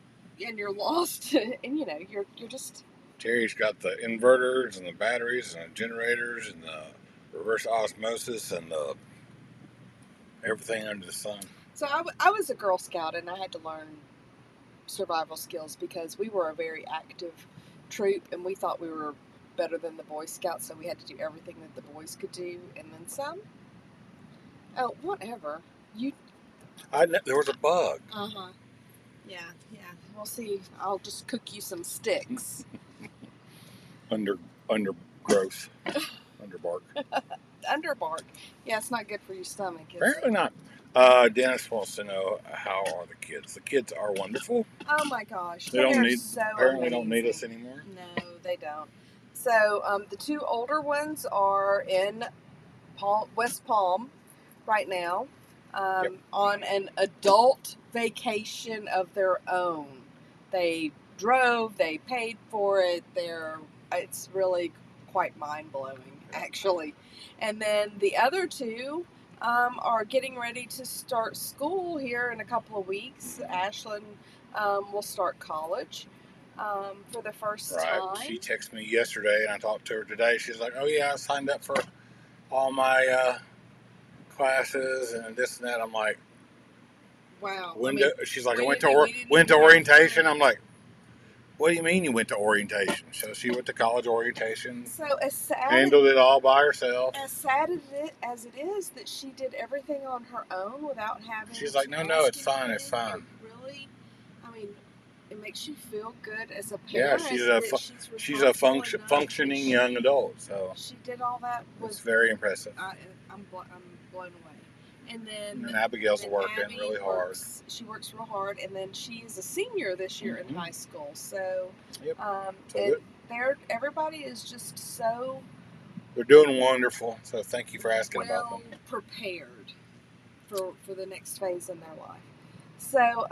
And you're lost, and you're just. Terry's got the inverters and the batteries and the generators and the reverse osmosis and the everything under the sun. So I was a Girl Scout, and I had to learn survival skills because we were a very active troop, and we thought we were better than the Boy Scouts, so we had to do everything that the boys could do, and then some. Oh, whatever. There was a bug. Yeah. We'll see. I'll just cook you some sticks. Undergrowth. Underbark. Underbark. Yeah, it's not good for your stomach. Apparently not. Dennis wants to know, how are the kids? The kids are wonderful. Oh my gosh. Apparently amazing. Don't need us anymore. No, they don't. So the two older ones are in West Palm right now on an adult vacation of their own. They drove, they paid for it. It's really quite mind-blowing, actually. And then the other two are getting ready to start school here in a couple of weeks. Ashlyn will start college for the first time. She texted me yesterday, and I talked to her today. She's like, "Oh yeah, I signed up for all my classes and this and that." I'm like, "Wow." She's like, "I went to orientation." I'm like, "What do you mean you went to orientation?" So she went to college orientation. So handled it all by herself. As sad as it is that she did everything on her own without having. She's like, "No, it's fine. It's fine." Really, I mean, it makes you feel good as a parent. Yeah, she's a functioning young adult. So she did all that. It's very impressive. I'm blown away. And then Abigail's working really hard. She works real hard, and then she is a senior this year in high school. So, everybody is just so. They're doing wonderful. So thank you for asking about them. Prepared for the next phase in their life. So,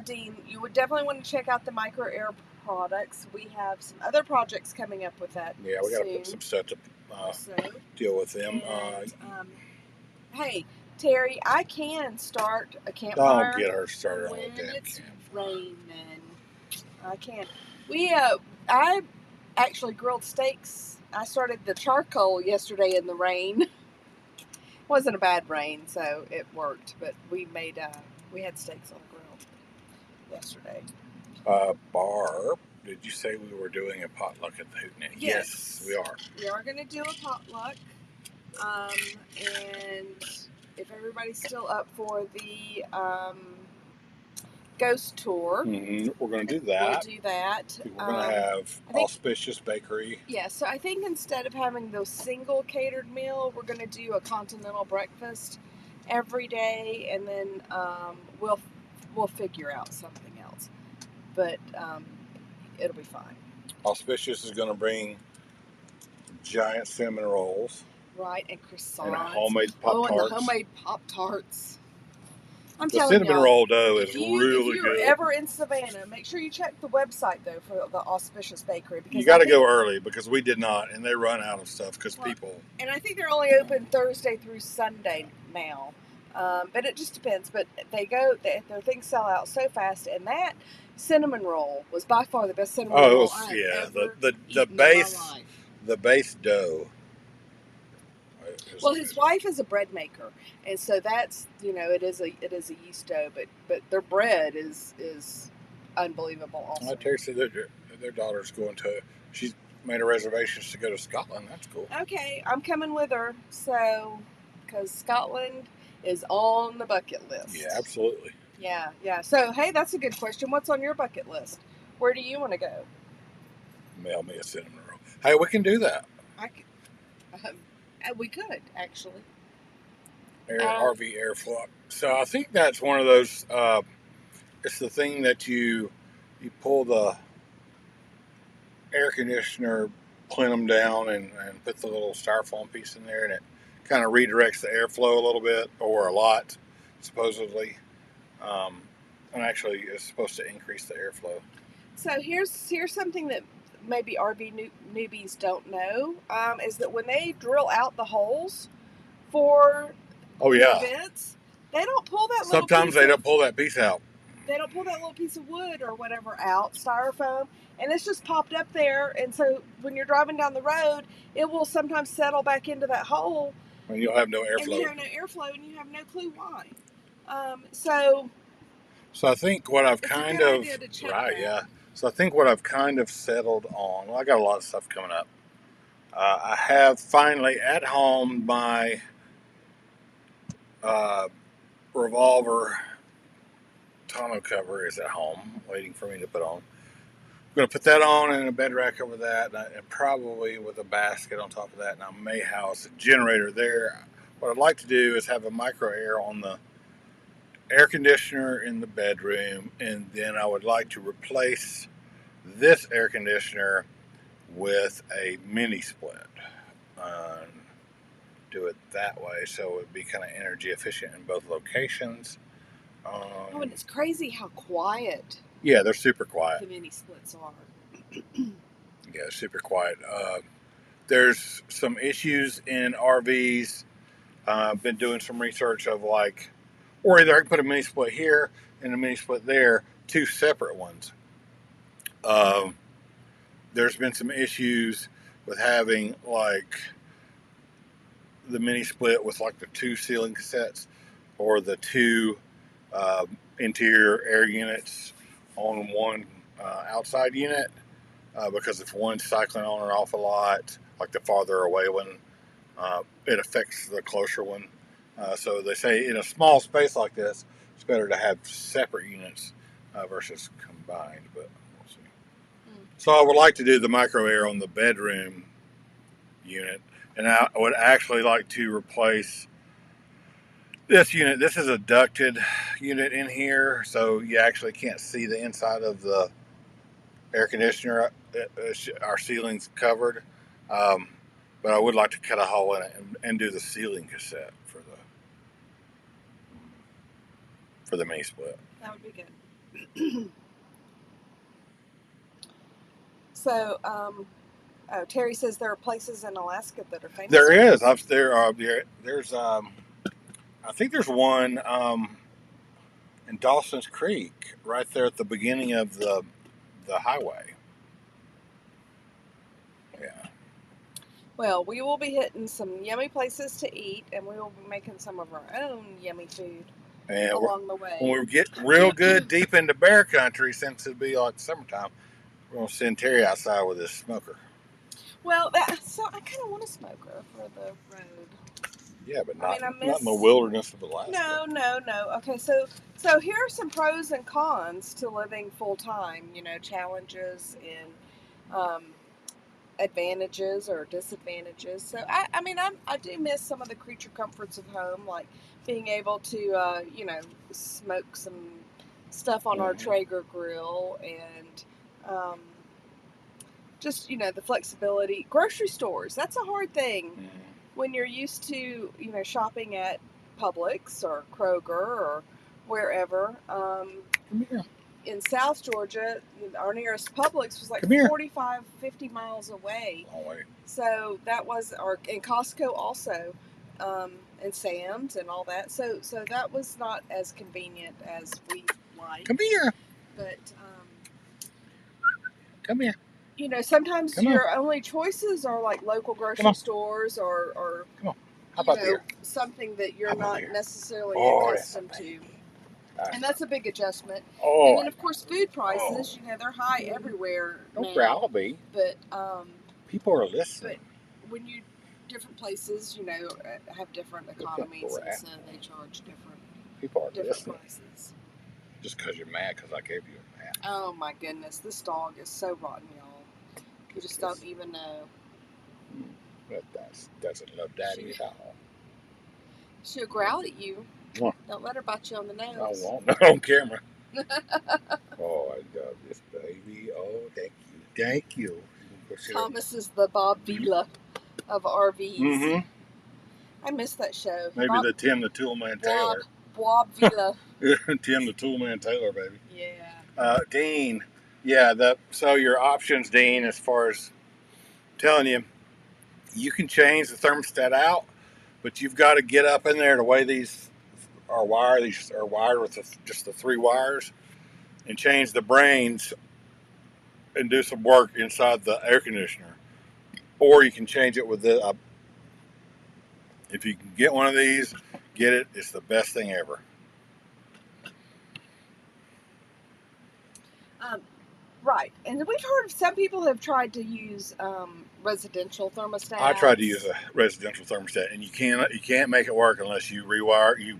Dean, you would definitely want to check out the Micro Air products. We have some other projects coming up with that. Yeah, we got to put some stuff to deal with them. And, hey, Terry, I can start a campfire. Don't get her started on when the damn it's raining. I can. I actually grilled steaks. I started the charcoal yesterday in the rain. It wasn't a bad rain, so it worked. But we had steaks on the grill yesterday. Barb, did you say we were doing a potluck at the Hootenanny? Yes, we are. We are going to do a potluck. And if everybody's still up for the ghost tour, we're going to do that. We'll do that. We're going to have Auspicious Bakery. Yeah, so I think instead of having the single catered meal, we're going to do a continental breakfast every day, and then we'll figure out something else. But it'll be fine. Auspicious is going to bring giant cinnamon rolls. Right, and croissants. And a homemade Pop-Tarts. And the homemade Pop-Tarts. I'm The telling cinnamon y'all, roll dough is if really you're good. ever in Savannah, make sure you check the website though for the Auspicious Bakery, because You got to go early because we did not, and they run out of stuff because people. And I think they're only open Thursday through Sunday now, but it just depends. But their things sell out so fast, and that cinnamon roll was by far the best cinnamon roll I have ever eaten in my life. The base dough. Well, his wife is a bread maker, and so that's it is a yeast dough, but their bread is unbelievable. Also, Terry said their daughter's going to. She's made a reservations to go to Scotland. That's cool. Okay, I'm coming with her, so because Scotland is on the bucket list. Yeah, absolutely. Yeah. So hey, that's a good question. What's on your bucket list? Where do you want to go? Mail me a cinnamon roll. Hey, we can do that. We could actually. RV airflow. So I think that's one of those. It's the thing that you pull the air conditioner plenum down and put the little styrofoam piece in there, and it kind of redirects the airflow a little bit or a lot, supposedly. And actually, it's supposed to increase the airflow. So here's something that maybe RV newbies don't know, is that when they drill out the holes for vents, they don't pull that little Sometimes they don't pull that piece out. They don't pull that little piece of wood or whatever out, styrofoam, and it's just popped up there. And so when you're driving down the road, it will sometimes settle back into that hole. And you'll have no airflow. And you have no airflow, and you have no clue why. So I think what I've kind of So I think what I've kind of settled on. Well, I got a lot of stuff coming up. I have finally at home my revolver tonneau cover is at home, waiting for me to put on. I'm going to put that on and a bed rack over that, and probably with a basket on top of that, and I may house a generator there. What I'd like to do is have a micro air on the air conditioner in the bedroom, and then I would like to replace this air conditioner with a mini split. Do it that way so it would be kind of energy efficient in both locations. And it's crazy how quiet. Yeah, they're super quiet. The mini splits are. Yeah, super quiet. There's some issues in RVs. I've been doing some research of or either I can put a mini split here and a mini split there, two separate ones. There's been some issues with having the mini split with the two ceiling cassettes or the two interior air units on one outside unit, because if one's cycling on and off a lot, like the farther away one, it affects the closer one. So they say in a small space like this, it's better to have separate units versus combined, but we'll see. So I would like to do the micro air on the bedroom unit, and I would actually like to replace this unit. This is a ducted unit in here, so you actually can't see the inside of the air conditioner. Our ceiling's covered, but I would like to cut a hole in it and do the ceiling cassette for the mini split. That would be good. So, Terry says there are places in Alaska that are famous. There is. There's. I think there's one in Dawson's Creek, right there at the beginning of the highway. Yeah. Well, we will be hitting some yummy places to eat, and we will be making some of our own yummy food along the way. When we get real good deep into bear country, since it'll be summertime, we're going to send Terry outside with his smoker. Well, so I kind of want a smoker for the road. Yeah, but not in the wilderness of Alaska. No. Okay, so here are some pros and cons to living full time. Challenges and advantages or disadvantages. So I do miss some of the creature comforts of home, like being able to smoke some stuff on our Traeger grill, and just the flexibility. Grocery stores, that's a hard thing when you're used to shopping at Publix or Kroger or wherever. Come here. In South Georgia, our nearest Publix was like 45, 50 miles away. Long way. So that was and Costco also, and Sam's and all that. So that was not as convenient as we like. Come here. But come here. You know, sometimes your only choices are like local grocery stores or come on. How about there? Something that you're not necessarily accustomed to. And that's a big adjustment. And then, of course, food prices, you know, they're high everywhere now. I'll be. But people are listening. But when you, different places, you know, have different economies, and so they charge different prices. Just because you're mad because I gave you a mat. Oh, my goodness. This dog is so rotten, y'all. You just don't even know. But doesn't love Daddy at all. She'll growl at you. Don't let her bite you on the nose. I won't. Not on camera. Oh, I love this baby. Oh, thank you. Thank you. Thomas is the Bob Vila of RVs. Mm-hmm. I miss that show. Maybe the Tim the Toolman Taylor. Bob Vila. Tim the Toolman Taylor, baby. Yeah. Dean. Yeah, so your options, Dean, as far as telling you, you can change the thermostat out, but you've got to get up in there the way these are wired. These are wired with just the 3 wires, and change the brains and do some work inside the air conditioner. Or you can change it with the. If you can get one of these, get it. It's the best thing ever. Right, and we've heard some people have tried to use residential thermostats. I tried to use a residential thermostat, and you can't make it work unless you rewire. You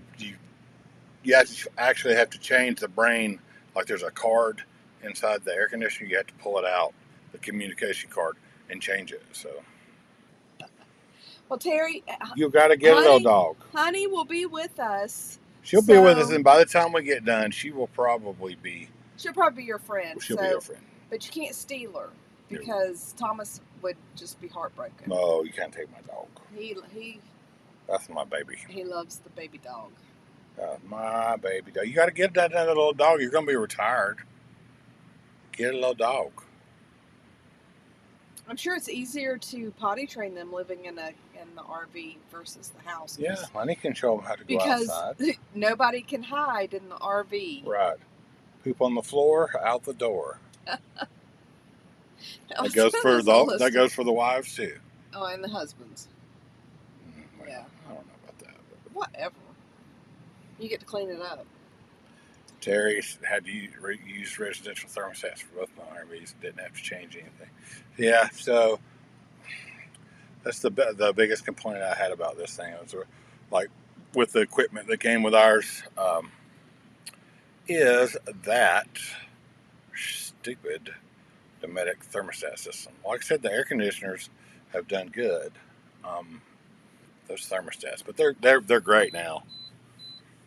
actually have to change the brain. Like there's a card inside the air conditioner, you have to pull it out, the communication card, and change it. So. Well, Terry, you got to get a little dog. Honey will be with us. She'll be with us, and by the time we get done, she'll probably be your friend. She'll be your friend. But you can't steal her because Thomas would just be heartbroken. No, you can't take my dog. He. That's my baby. He loves the baby dog. My baby dog. You got to get that little dog. You're gonna be retired. Get a little dog. I'm sure it's easier to potty train them living in the RV versus the house. Yeah, Honey can show them how to go outside. Because nobody can hide in the RV. Right. Poop on the floor, out the door. That goes for the wives too. Oh, and the husbands. Well, yeah. I don't know about that. But whatever. You get to clean it up. Terry had to use residential thermostats for both my RVs. Didn't have to change anything. Yeah, so that's the biggest complaint I had about this thing. It was like with the equipment that came with ours. Is that stupid Dometic thermostat system. Like I said, the air conditioners have done good. Those thermostats, but they're great now.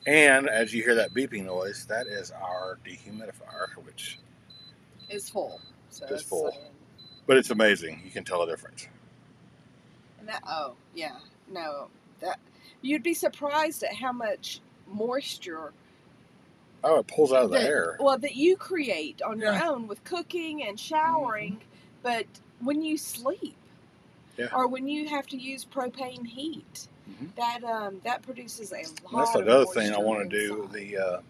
And as you hear that beeping noise, that is our dehumidifier, which is full. So it's full, but it's amazing. You can tell the difference. And you'd be surprised at how much moisture. Oh, it pulls out of the air. Well, that you create on your own with cooking and showering, but when you sleep, or when you have to use propane heat, that produces a lot. That's another thing I want to do the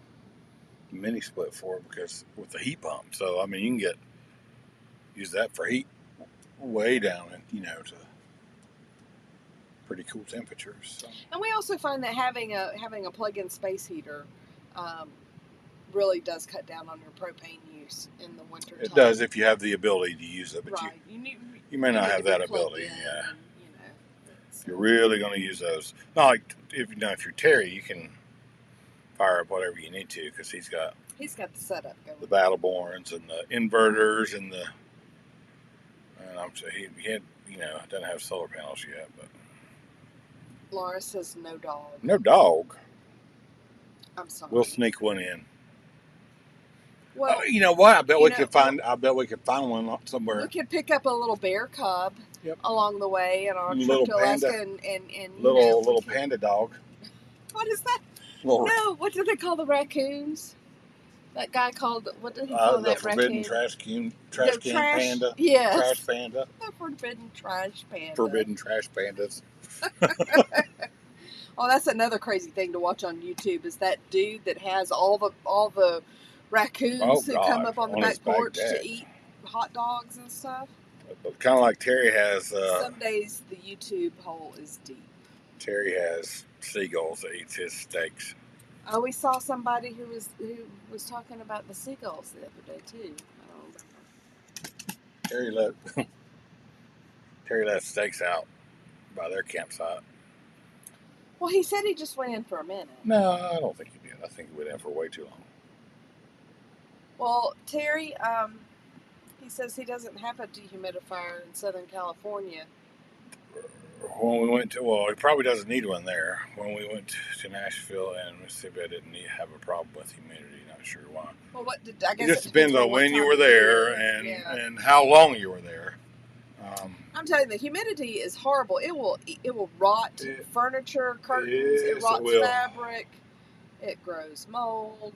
mini split for, because with the heat pump. So I mean, you can use that for heat way down, to pretty cool temperatures. So. And we also find that having a plug-in space heater really does cut down on your propane use in the winter time. It does if you have the ability to use it, but right. you may not have that ability. You're really going to use those. Not like if you're Terry, you can fire up whatever you need to, because he's got the setup going. The Battleborns and the inverters and I'm sure he doesn't have solar panels yet, but. Laura says no dog. No dog. I'm sorry. We'll sneak one in. Well, you know what? I bet we could find one somewhere. We could pick up a little bear cub along the way, and our trip to Alaska, and little panda dog. What is that? No, what do they call the raccoons? That guy called, what did he call that forbidden raccoon? trash can panda. Yes. Trash panda. The forbidden trash panda. Forbidden trash pandas. Oh, that's another crazy thing to watch on YouTube is that dude that has all the raccoons who come up on the back porch to eat hot dogs and stuff. Kind of like Terry has. Some days the YouTube hole is deep. Terry has seagulls that eats his steaks. Oh, we saw somebody who was talking about the seagulls the other day too. I don't remember. Terry left steaks out by their campsite. Well, he said he just went in for a minute. No, I don't think he did. I think he went in for way too long. Well, Terry, he says he doesn't have a dehumidifier in Southern California. When we went to, he probably doesn't need one there. When we went to Nashville and Mississippi, I didn't have a problem with humidity. Not sure why. Well, I guess it just depends on when you were there and how long you were there. I'm telling you, the humidity is horrible. It will rot furniture, curtains. It rots fabric. It grows mold.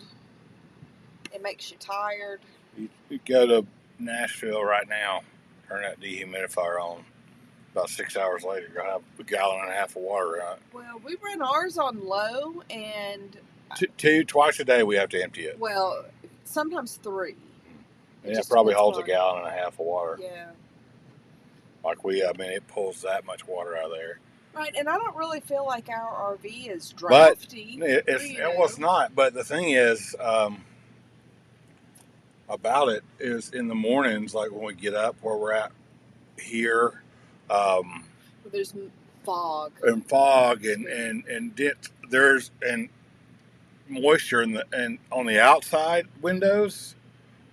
It makes you tired. You go to Nashville right now, turn that dehumidifier on. About 6 hours later, you're going to have a gallon and a half of water in it. Well, we run ours on low, and twice a day we have to empty it. Well, sometimes 3. It probably holds a gallon and a half of water. Yeah. It pulls that much water out of there. Right, and I don't really feel like our RV is drafty. But it's not. But the thing is, about it is in the mornings, like when we get up where we're at here. There's fog and there's moisture on the outside windows,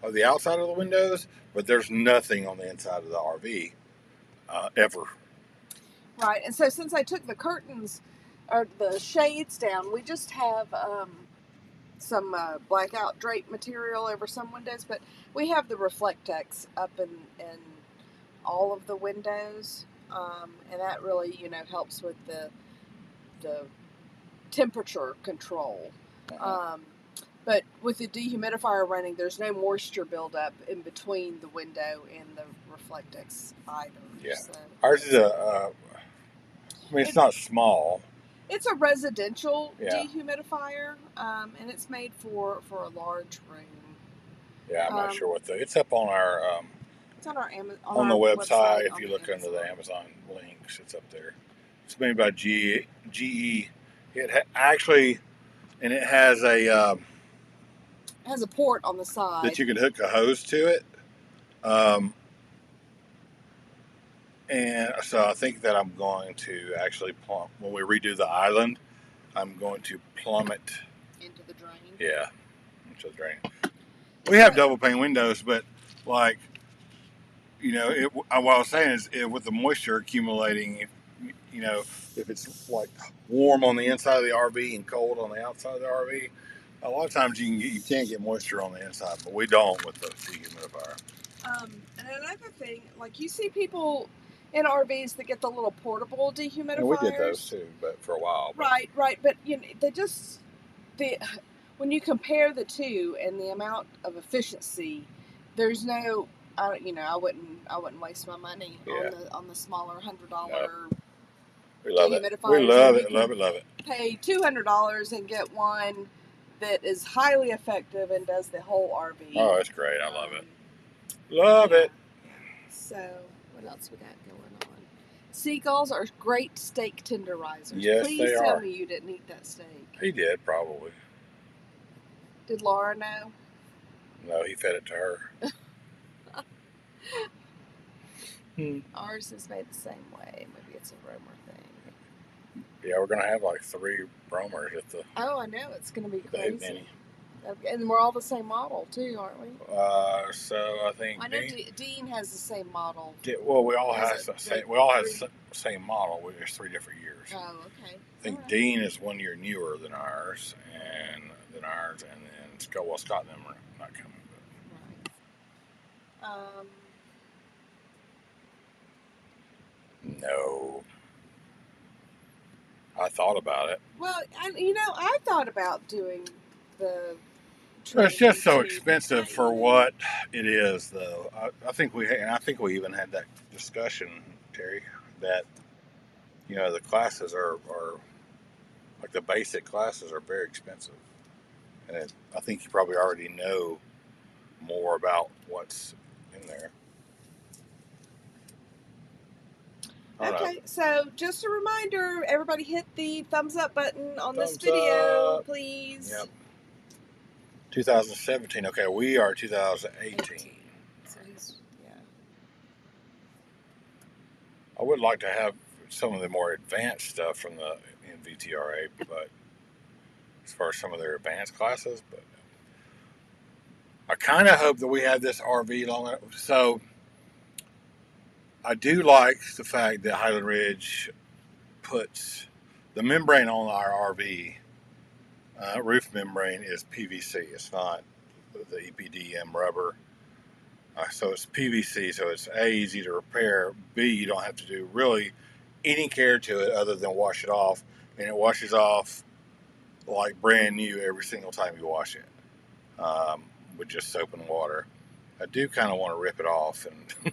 or the outside of the windows, but there's nothing on the inside of the RV ever. Right, and so since I took the curtains or the shades down, we just have some blackout drape material over some windows, but we have the Reflectex up in all of the windows. And that really, helps with the temperature control. But with the dehumidifier running, there's no moisture buildup in between the window and the Reflectex either. Yeah, so, ours is it's not small. It's a residential dehumidifier, and it's made for a large room. Yeah, I'm not sure what it's up on our. It's on our on the website. If you look under the Amazon links, it's up there. It's made by GE. It has a. It has a port on the side that you can hook a hose to it. And so I think that I'm going to actually plumb when we redo the island. I'm going to plumb it into the drain. Yeah, into the drain. We have double pane windows, but what I was saying is with the moisture accumulating, if it's like warm on the inside of the RV and cold on the outside of the RV, a lot of times you can't get moisture on the inside, but we don't with the dehumidifier. And another thing, like you see people in RVs that get the little portable dehumidifiers. And we did those too, but for a while. Right, but when you compare the two and the amount of efficiency, there's no. I wouldn't waste my money on the smaller $100 dehumidifiers. We love it. Pay $200 and get one that is highly effective and does the whole RV. Oh, it's great! I love it. Love it. So, what else we got going on? Seagulls are great steak tenderizers. Yes, Please they are. tell me you didn't eat that steak. He did, probably. Did Laura know? No, he fed it to her. Ours is made the same way. Maybe it's a Romer thing. Yeah, we're going to have like 3 Romers at the... Oh, I know. It's going to be crazy. Hootenanny. And we're all the same model, too, aren't we? So I think... I know Dean has the same model. We all have the same model. There's 3 different years. Oh, okay. I think Dean is 1 year newer than ours, and then Scott and them are not coming. But. Right. No. I thought about it. Well, I thought about doing the It's just so too, expensive for what it is, though. I think we even had that discussion, Terry, that the classes are like the basic classes are very expensive, and I think you probably already know more about what's in there. Okay, so just a reminder, everybody hit the thumbs up button on this Thumbs video, up. please. Yep. 2017. Okay, we are 2018. So yeah. I would like to have some of the more advanced stuff from the NVTRA, but as far as some of their advanced classes, but I kind of hope that we have this RV long enough. So I do like the fact that Highland Ridge puts the membrane on our RV. Roof membrane is PVC. It's not the EPDM rubber. So it's PVC. So it's A, easy to repair. B, you don't have to do really any care to it other than wash it off. And it washes off like brand new every single time you wash it with just soap and water. I do kind of want to rip it off and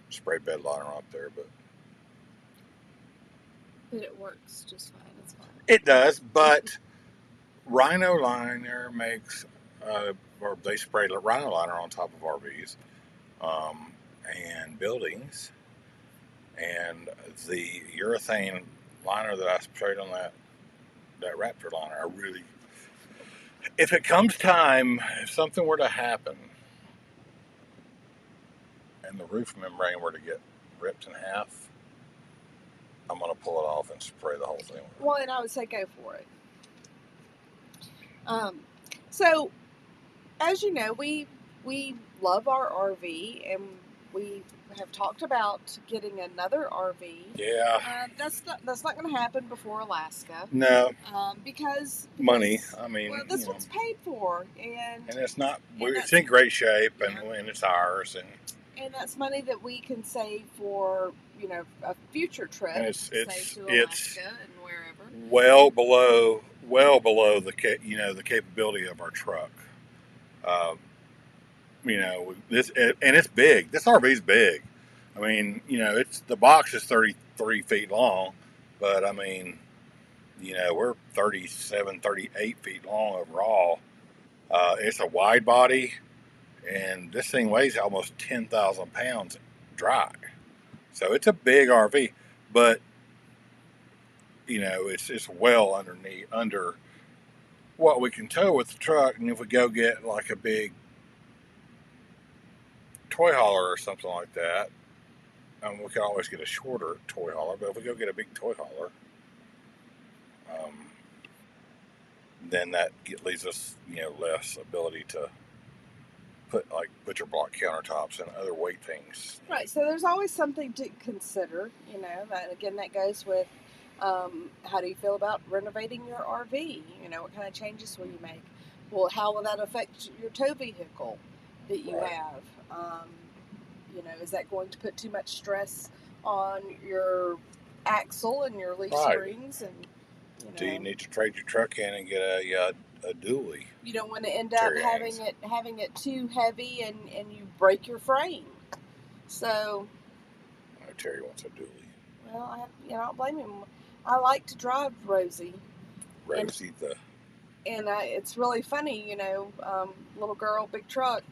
spray bed liner up there, but it works just fine. It's fine. It does, but Rhino Liner makes, or they spray Rhino Liner on top of RVs and buildings, and the urethane liner that I sprayed on that Raptor liner, I really, if it comes time, if something were to happen and the roof membrane were to get ripped in half, I'm going to pull it off and spray the whole thing. Well, and I would say go for it. So, as you know, we love our RV, and we have talked about getting another RV. Yeah. That's not going to happen before Alaska. No. Because money. I mean, well, this one's paid for, and it's not. It's in great shape, and it's ours, and that's money that we can save for a future trip. And it's to Alaska and wherever. Well below the the capability of our truck. This, and it's big. This RV is big. I mean, it's the box is 33 feet long, but I mean, we're 37, 38 feet long overall. It's a wide body, and this thing weighs almost 10,000 pounds dry. So it's a big RV, but it's well under what we can tow with the truck. And if we go get like a big toy hauler or something like that, we can always get a shorter toy hauler. But if we go get a big toy hauler, then that leaves us less ability to put like butcher block countertops and other weight things. Right. So there's always something to consider. That goes with how do you feel about renovating your RV? What kind of changes will you make? Well, how will that affect your tow vehicle that you have? Is that going to put too much stress on your axle and your leaf springs? And do you need to trade your truck in and get a dually? You don't want to end up having it too heavy and you break your frame. So. Terry wants a dually. Well, I don't blame him. I like to drive Rosie. And it's really funny, little girl, big truck.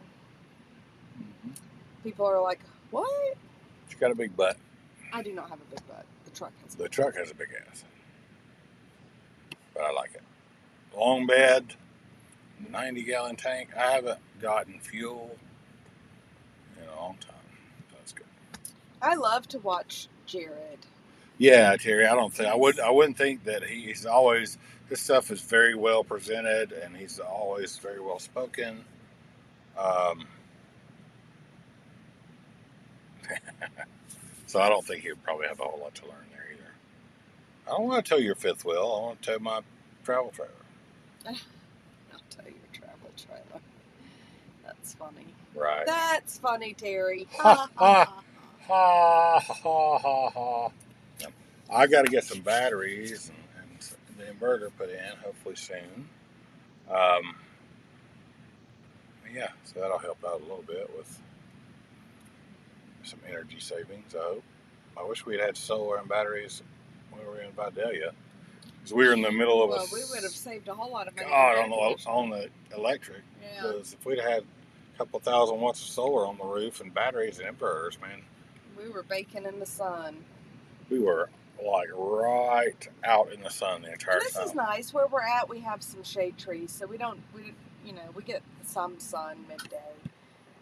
Mm-hmm. People are like, what? She got a big butt. I do not have a big butt. The truck has. The truck has a big ass, but I like it. Long bed, 90-gallon tank. I haven't gotten fuel in a long time. That's good. I love to watch Jared. Yeah, Terry. I wouldn't think that he's always. His stuff is very well presented, and he's always very well spoken. So I don't think he'll probably have a whole lot to learn there either. I don't want to tow your fifth wheel. I want to tow my travel trailer. I'll tow your travel trailer. That's funny. Right. That's funny, Terry. Ha ha ha ha ha ha. I got to get some batteries and the inverter put in, hopefully soon. Yeah, so that'll help out a little bit with some energy savings, I hope. I wish we'd had solar and batteries when we were in Vidalia. Because we were in the middle of we would have saved a whole lot of money. God, on the electric. Yeah. Because if we'd had a couple thousand watts of solar on the roof and batteries and inverters, man. We were baking in the sun. We were like right out in the sun the entire time. This is nice. Where we're at, we have some shade trees, so we get some sun midday,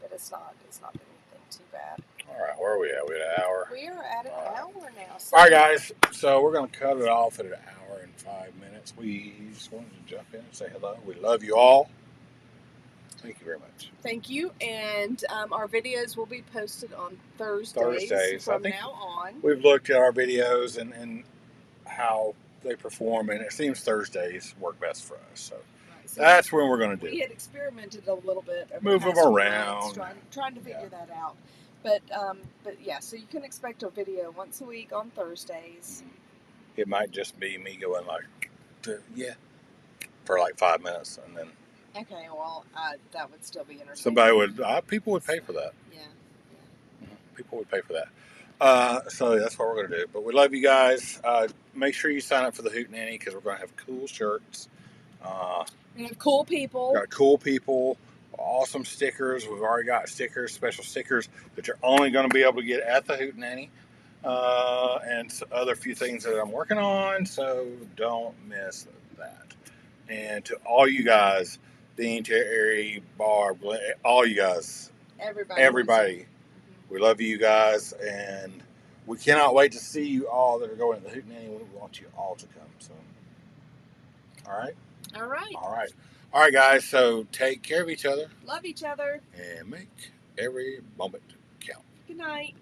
but it's not anything too bad. All right, where are we at? We at an hour? We are at an hour now. So. All right, guys. So we're going to cut it off at an hour and 5 minutes. We just wanted to jump in and say hello. We love you all. Thank you very much. Thank you. And our videos will be posted on Thursdays from now on. We've looked at our videos and how they perform, and it seems Thursdays work best for us. So, so that's when we're going to do. We had experimented a little bit. Move them around. Trying to figure that out. But yeah, so you can expect a video once a week on Thursdays. It might just be me going for like 5 minutes, and then. Okay, well, that would still be entertaining. Somebody would, people would pay for that. Yeah. People would pay for that. So that's what we're going to do. But we love you guys. Make sure you sign up for the Hootenanny because we're going to have cool shirts. We have cool people. Got cool people. Awesome stickers. We've already got stickers, special stickers that you're only going to be able to get at the Hootenanny. And other few things that I'm working on. So don't miss that. And to all you guys, Dean, Terry, Barb, all you guys, everybody, we love you guys, and we cannot wait to see you all that are going to the Hootenanny. We want you all to come. So, all right, guys. So take care of each other, love each other, and make every moment count. Good night.